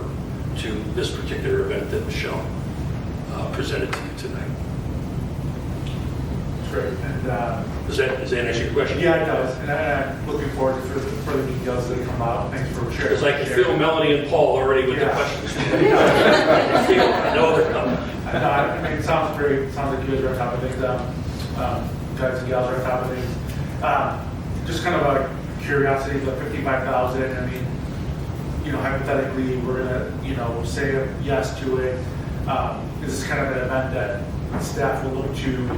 to this particular event that Michelle presented to you tonight. That's great. And, Does that answer your question? yeah, it does. And I'm looking forward to further details that come out. Thanks for sharing. Because I can feel Melanie and Paul already with the questions. I know they're coming. I mean, it sounds great. It sounds like you guys are on top of things. Guys and gals are on top of things. Just kind of a curiosity, the 55,000. I mean, hypothetically, we're gonna, say yes to it. Is this kind of an event that staff will look to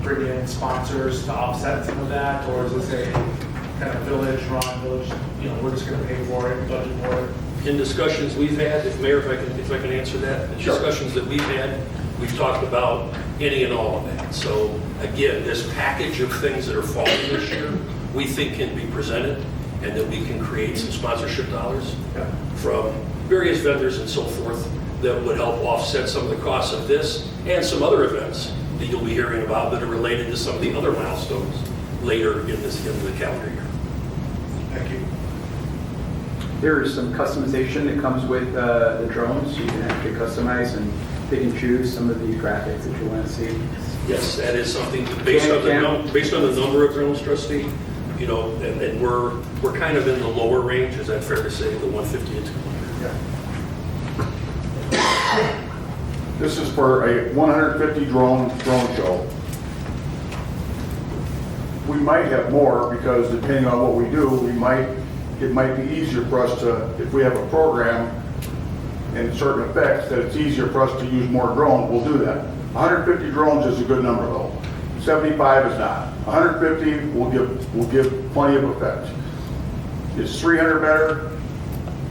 bring in sponsors to offset some of that, or is this a kind of village, we're just going to pay for it, budget for it? In discussions we've had, if I can answer that, the discussions that we've had, we've talked about any and all of that. So again, this package of things that are falling this year, we think can be presented and that we can create some sponsorship dollars from various vendors and so forth that would help offset some of the costs of this and some other events that you'll be hearing about that are related to some of the other milestones later in the calendar year. Thank you. There is some customization that comes with the drones. You can actually customize and pick and choose some of the graphics that you want to see. Yes, that is something that based on the number of drones, Trustee, and we're kind of in the lower range. Is that fair to say, the 150 and 200? Yeah. This is for a 150 drone show. We might have more because depending on what we do, it might be easier for us to, if we have a program and certain effects, that it's easier for us to use more drones, we'll do that. 150 drones is a good number though. 75 is not. 150 will give plenty of effect. Is 300 better?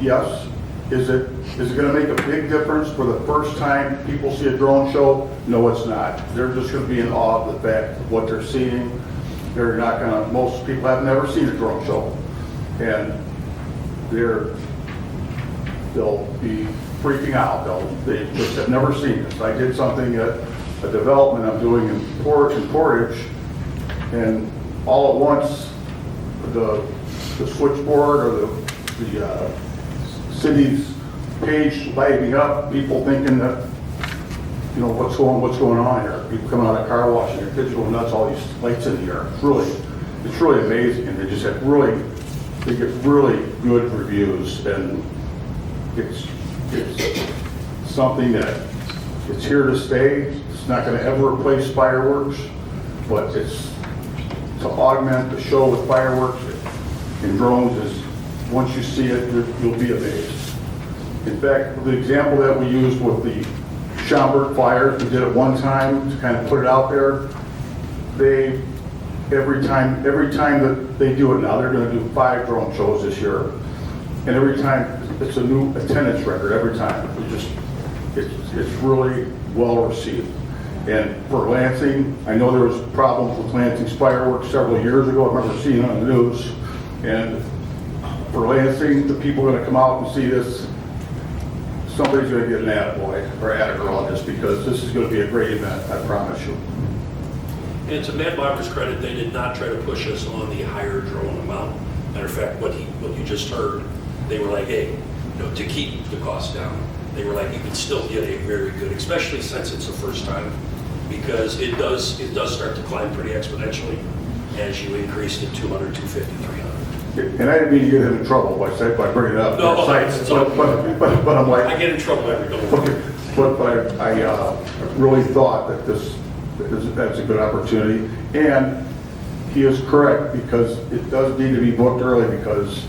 Yes. Is it going to make a big difference for the first time people see a drone show? No, it's not. They're just going to be in awe of the fact of what they're seeing. They're not going to, most people have never seen a drone show. And they'll be freaking out. They just have never seen this. I did something at a development I'm doing in Portage, and all at once the switchboard or the city's page lighting up, people thinking that, what's going on here? People coming out of car wash and their kids going nuts, all these lights in the air. It's really amazing, and they just have they get really good reviews, and it's something that it's here to stay. It's not going to ever replace fireworks, but it's to augment the show with fireworks and drones is, once you see it, you'll be amazed. In fact, the example that we used with the Shamburger fires, we did it one time to kind of put it out there. Every time that they do it now, they're going to do 5 drone shows this year, and every time it's a new attendance record. Every time, it's really well received. And for Lansing, I know there was problems with Lansing's fireworks several years ago. I remember seeing it on the news. And for Lansing, the people are going to come out and see this. Somebody's going to get an attaboy or attagirl just because this is going to be a great event, I promise you. And to Matt Bomber's credit, they did not try to push us on the higher drone amount. Matter of fact, what you just heard, they were like, hey, to keep the cost down, they were like, you can still get a very good, especially since it's the first time, because it does start to climb pretty exponentially as you increase to 200, 250, 300. And I didn't mean to get him in trouble by bringing it up. No, but I'm like, I get in trouble every day. But I really thought that that's a good opportunity, and he is correct because it does need to be booked early because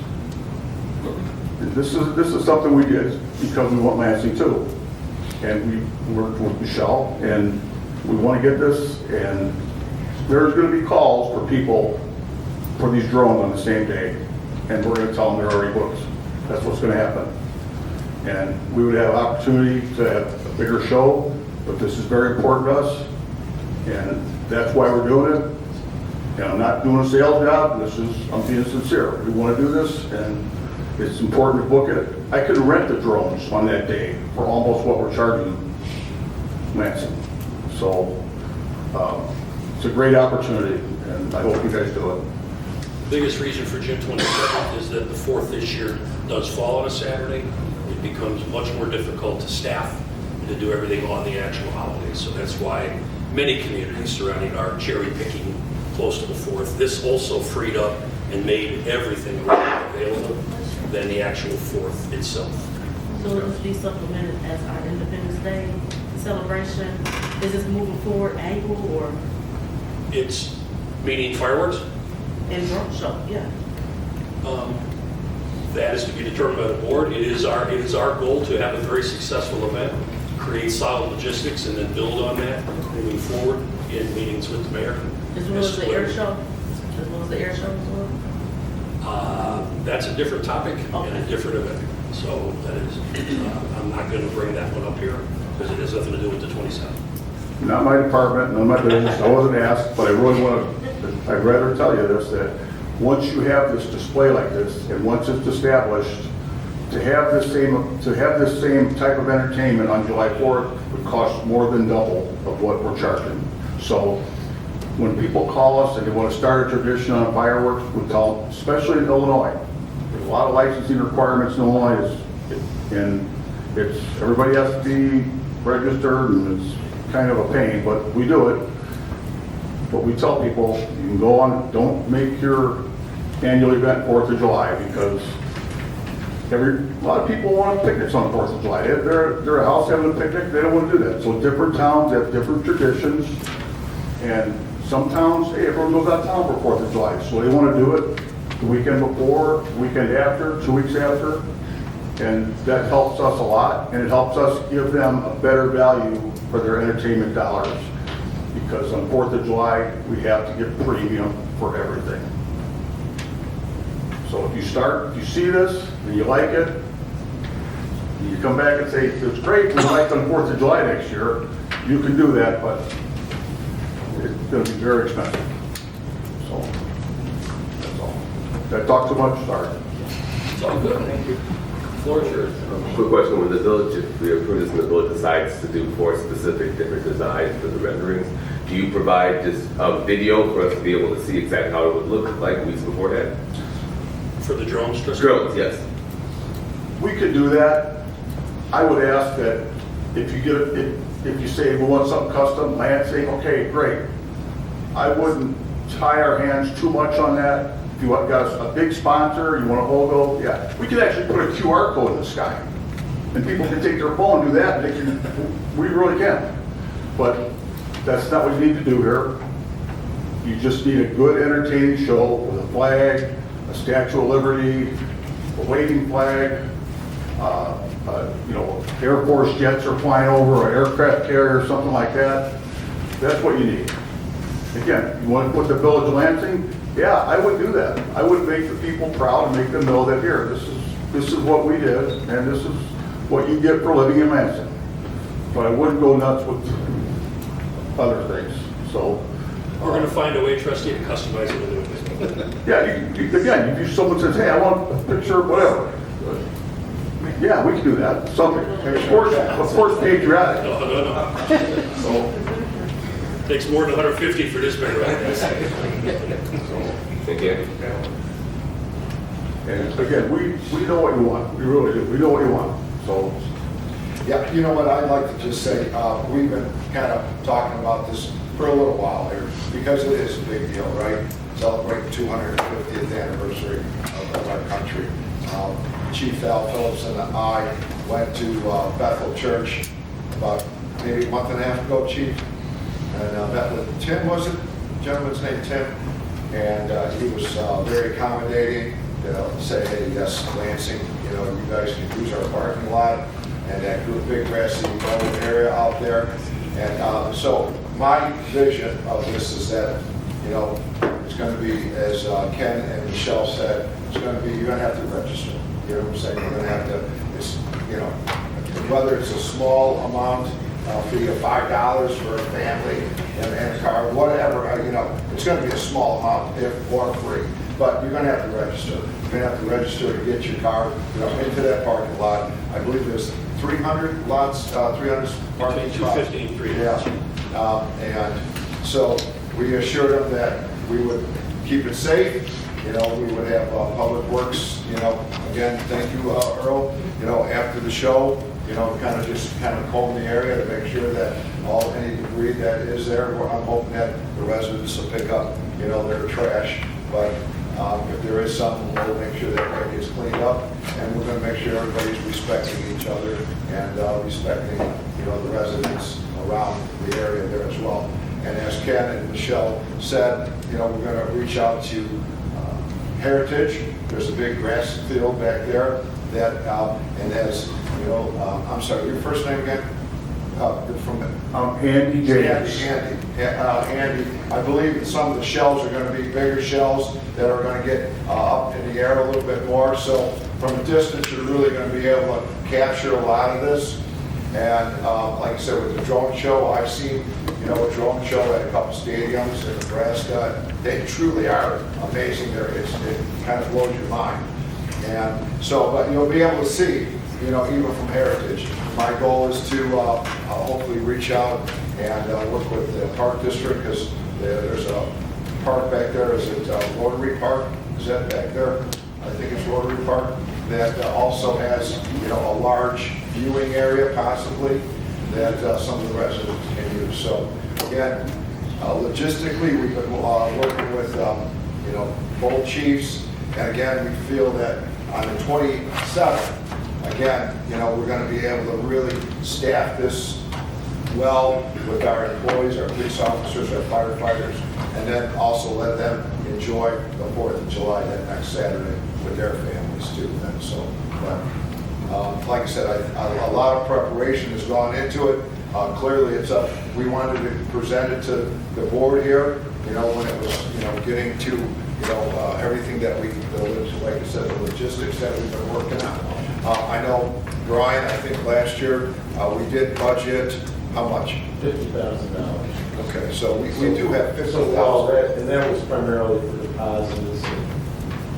this is something we did because we want Lansing too. And we worked with Michelle, and we want to get this, and there's going to be calls for people for these drones on the same day, and we're going to tell them they're already booked. That's what's going to happen. And we would have opportunity to have a bigger show, but this is very important to us, and that's why we're doing it. And I'm not doing a sales job. I'm being sincere. We want to do this, and it's important to book it. I could rent the drones on that day for almost what we're charging Lansing. So it's a great opportunity, and I hope you guys do it. The biggest reason for June 27th is that the 4th this year does fall on a Saturday. It becomes much more difficult to staff and to do everything on the actual holiday. So that's why many communities surrounding are cherry picking close to the 4th. This also freed up and made everything available than the actual 4th itself. So will this be supplemented as our Independence Day celebration? Is this moving forward annual or? It's meaning fireworks? And drone show, yeah. That is to be determined by the board. It is our goal to have a very successful event, create solid logistics, and then build on that moving forward in meetings with the mayor. As well as the air show? As well as the air show as well? That's a different topic and a different event. So that is, I'm not going to bring that one up here because it has nothing to do with the 27th. Not my department, none of my business. I wasn't asked, but I really want to, I'd rather tell you this, that once you have this display like this, and once it's established, to have this same type of entertainment on July 4th would cost more than double of what we're charging. So when people call us and they want to start a tradition on fireworks, we tell them, especially in Illinois, there's a lot of licensing requirements in Illinois, and it's everybody has to be registered, and it's kind of a pain, but we do it. But we tell people, you can go on, don't make your annual event 4th of July, because a lot of people want picnics on 4th of July. They're a house having a picnic, they don't want to do that. So different towns have different traditions, and some towns, hey, everyone goes out of town for 4th of July, so they want to do it the weekend before, the weekend after, 2 weeks after, and that helps us a lot, and it helps us give them a better value for their entertainment dollars, because on 4th of July, we have to get premium for everything. So if you see this, and you like it, you come back and say, it's great, we like it on 4th of July next year, you can do that, but it's going to be very expensive. So, that's all. Did I talk too much? Sorry. It's all good. Thank you. Floor is yours. Quick question, when the village, if we approve this and the village decides to do 4 specific different designs for the renderings, do you provide just a video for us to be able to see exactly how it would look like weeks beforehand? For the drones? Drones, yes. We could do that. I would ask that if you say we want something custom, Lansing, okay, great. I wouldn't tie our hands too much on that. If you got a big sponsor, you want a logo, yeah. We could actually put a QR code in the sky, and people can take their phone and do that, and we really can. But that's not what you need to do here. You just need a good entertaining show with a flag, a Statue of Liberty, a waving flag, Air Force jets are flying over, an aircraft carrier, something like that. That's what you need. Again, you want to put the Village of Lansing? Yeah, I would do that. I would make the people proud and make them know that here, this is what we did, and this is what you get for living in Lansing. But I wouldn't go nuts with other things. So We're going to find a way, trustee, to customize it a little bit. yeah, again, if someone says, hey, I want a picture of whatever. Yeah, we can do that. Something, of course, patriotic. No. So, takes more than 150 for this banner, right? Thank you. And again, we know what you want. We really do. We know what you want. So, yeah, you know what I'd like to just say, we've been kind of talking about this for a little while here, because it is a big deal, right? Celebrating 250th anniversary of our country. Chief Al Phillips and I went to Bethel Church about maybe a month and a half ago, Chief, and met with Tim, was it? The gentleman's name Tim, and he was very accommodating. Say, hey, yes, Lansing, you guys can use our parking lot and that big grassy knoll area out there. And so my vision of this is that, it's going to be, as Ken and Michelle said, it's going to be, you're going to have to register. You know what I'm saying? You're going to have to, it's, whether it's a small amount, fee of $5 for a family and a car, whatever, it's going to be a small amount or free. But you're going to have to register. You're going to have to register to get your car, into that parking lot. I believe there's 300 lots, 300 parking spots. 250 and 300. Yeah. And so we assured them that we would keep it safe. We would have Public Works, again, thank you, Earl, after the show, kind of comb the area to make sure that any debris that is there, I'm hoping that the residents will pick up, their trash. But if there is something, we'll make sure that gets cleaned up, and we're going to make sure everybody's respecting each other and respecting, the residents around the area there as well. And as Ken and Michelle said, we're going to reach out to Heritage. There's a big grass field back there that, and as, I'm sorry, your first name again? Andy James. Andy, I believe that some of the shells are going to be bigger shells that are going to get up in the air a little bit more. So from a distance, you're really going to be able to capture a lot of this. And like I said, with the drone show, I've seen, a drone show at a couple stadiums in Nebraska. They truly are amazing. It kind of blows your mind. And so, but you'll be able to see, even from Heritage. My goal is to hopefully reach out and work with the Park District, because there's a park back there. Is it Rotary Park? Is that back there? I think it's Rotary Park. That also has, a large viewing area possibly that some of the residents can use. So again, logistically, we've been working with, both chiefs. And again, we feel that on the 27th, again, we're going to be able to really staff this well with our employees, our police officers, our firefighters, and then also let them enjoy the 4th of July that next Saturday with their families too. And so, but like I said, a lot of preparation has gone into it. Clearly, we wanted to present it to the board here, when it was, getting to, everything that like I said, the logistics that we've been working on. I know, Brian, I think last year, we did budget, how much? $50,000. Okay, so we do have $50,000. And that was primarily for deposits and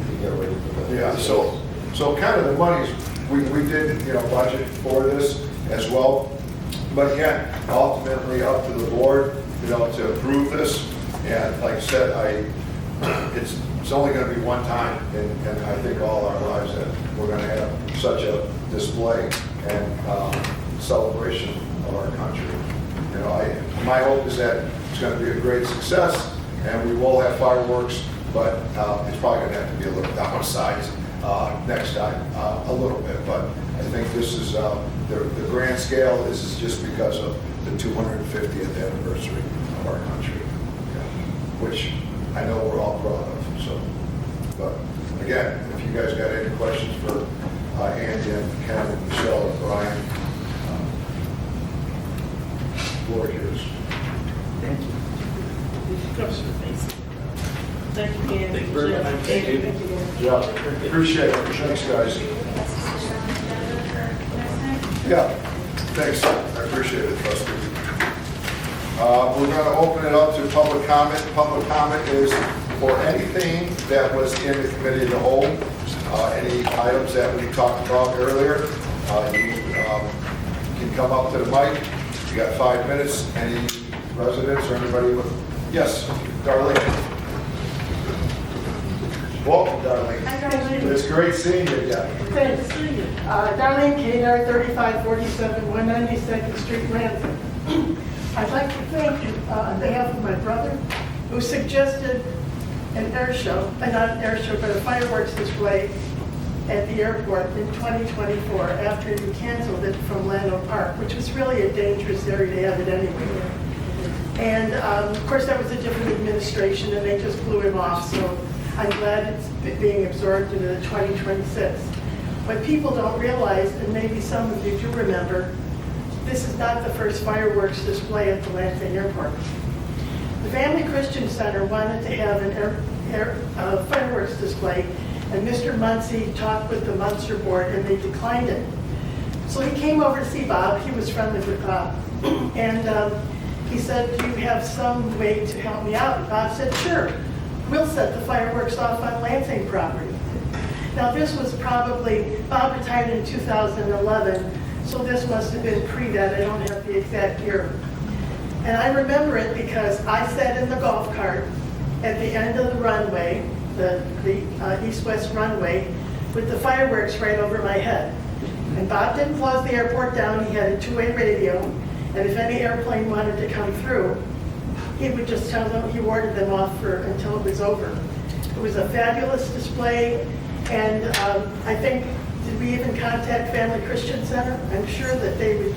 to get ready for that. Yeah, so kind of the monies, we did, budget for this as well. But again, ultimately up to the board, to approve this. And like I said, it's only going to be one time in I think all our lives that we're going to have such a display and celebration of our country. My hope is that it's going to be a great success, and we will have fireworks, but it's probably going to have to be a little downsized next time, a little bit. But I think this is the grand scale. This is just because of the 250th anniversary of our country, which I know we're all proud of. So, but again, if you guys got any questions for Andy and Ken and Michelle and Brian, floor yours. Thank you. Thank you, Ken. Thank you very much. Thank you. Yeah, appreciate it. Thanks, guys. Yeah, thanks. I appreciate it, Trustee. We're going to open it up to public comment. Public comment is for anything that was in the committee of the whole, any items that we talked about earlier. You can come up to the mic. You got 5 minutes. Any residents or anybody with? Yes, Darlene. Welcome, Darlene. Hi, Darlene. It's great seeing you again. Thanks. Darlene Kadar, 3547 192nd Street, Lansing. I'd like to thank you on behalf of my brother, who suggested an air show, not an air show, but a fireworks display at the airport in 2024 after you canceled it from Lando Park, which was really a dangerous area to have it anyway. And of course, that was a different administration, and they just blew him off. So I'm glad it's being absorbed into the 2026. What people don't realize, and maybe some of you do remember, this is not the first fireworks display at the Lansing Airport. The Family Christian Center wanted to have an fireworks display, and Mr. Muncie talked with the Munster board, and they declined it. So he came over to see Bob. He was friendly with Bob. And he said, do you have some way to help me out? And Bob said, sure. We'll set the fireworks off on Lansing property. Now, this was probably, Bob retired in 2011, so this must have been pre-that. I don't have the exact year. And I remember it because I sat in the golf cart at the end of the runway, the east-west runway, with the fireworks right over my head. And Bob didn't close the airport down. He had a two-way radio. And if any airplane wanted to come through, he would just tell them, he ordered them off until it was over. It was a fabulous display. And I think, did we even contact Family Christian Center? I'm sure that they would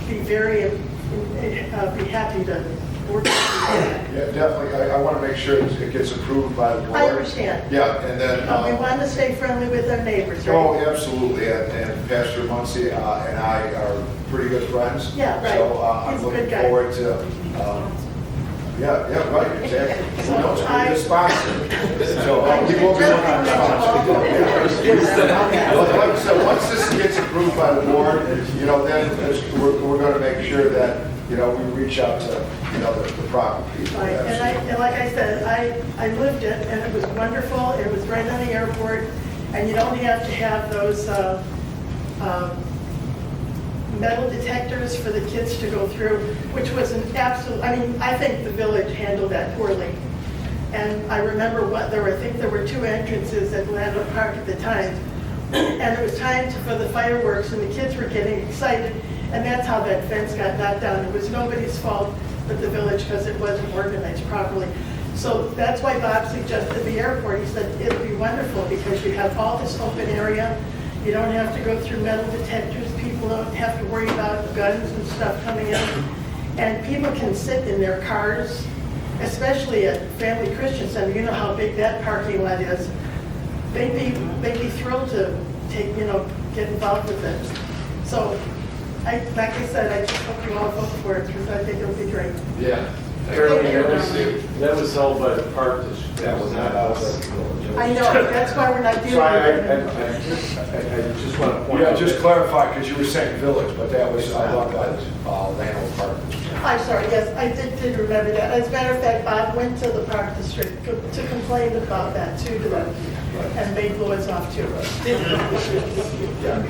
be very, be happy to work with you. Yeah, definitely. I want to make sure it gets approved by the board. I understand. Yeah, and then... we want to stay friendly with our neighbors, right? Oh, absolutely. And Pastor Muncie and I are pretty good friends. Yeah, right. So I'm He's a looking good guy. forward to... Yeah, right, exactly. Who knows, could be a sponsor. So he will be looking for sponsors. Like I said, once this gets approved by the board, you know, then we're going to make sure that, you know, we reach out to, you know, the proper people. Right, and like I said, I lived it, and it was wonderful. It was right on the airport, and you don't have to have those metal detectors for the kids to go through, which was an absolute, I mean, I think the village handled that poorly. And I remember I think there were two entrances at Landau Park at the time, and it was time for the fireworks, and the kids were getting excited, and that's how that fence got knocked down. It was nobody's fault but the village because it wasn't organized properly. So that's why Bob suggested the airport. He said it would be wonderful because you have all this open area. You don't have to go through metal detectors. People don't have to worry about guns and stuff coming in. And people can sit in their cars, especially at Family Christian Center. You know how big that parking lot is. They'd be thrilled to get involved with it. So, like I said, I just hope you all vote for it because I think it'll be great. Yeah. That was held by the park district. That was not us. I know, that's why we're not dealing with it. I just want to point Yeah, out. just clarify, because you were saying village, but that was done by Landau Park. I'm sorry, yes, I did remember that. As a matter of fact, Bob went to the park district to complain about that too to them, and they blew us off too. Yeah,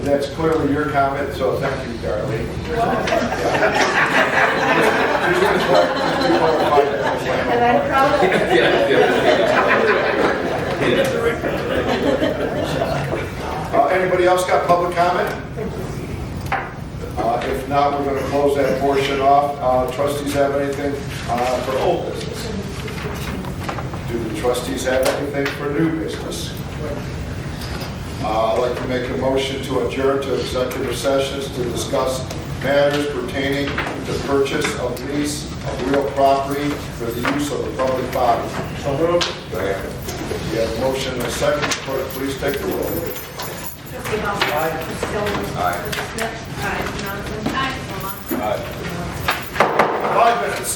that's clearly your comment, so thank you, Darlene. And I'm proud of it. Anybody else got public comment? If not, we're going to close that portion off. Trustees have anything for old business? Do the trustees have anything for new business? I'd like to make a motion to adjourn to executive sessions to discuss matters pertaining to purchase of lease of real property for the use of the public body. So moved. We have a motion and a second. Clerk, please take the roll. Trustee Hall. Aye. Trustee Stillman. Aye. Trustee Smith. Aye. Johnson. Aye. 5 minutes.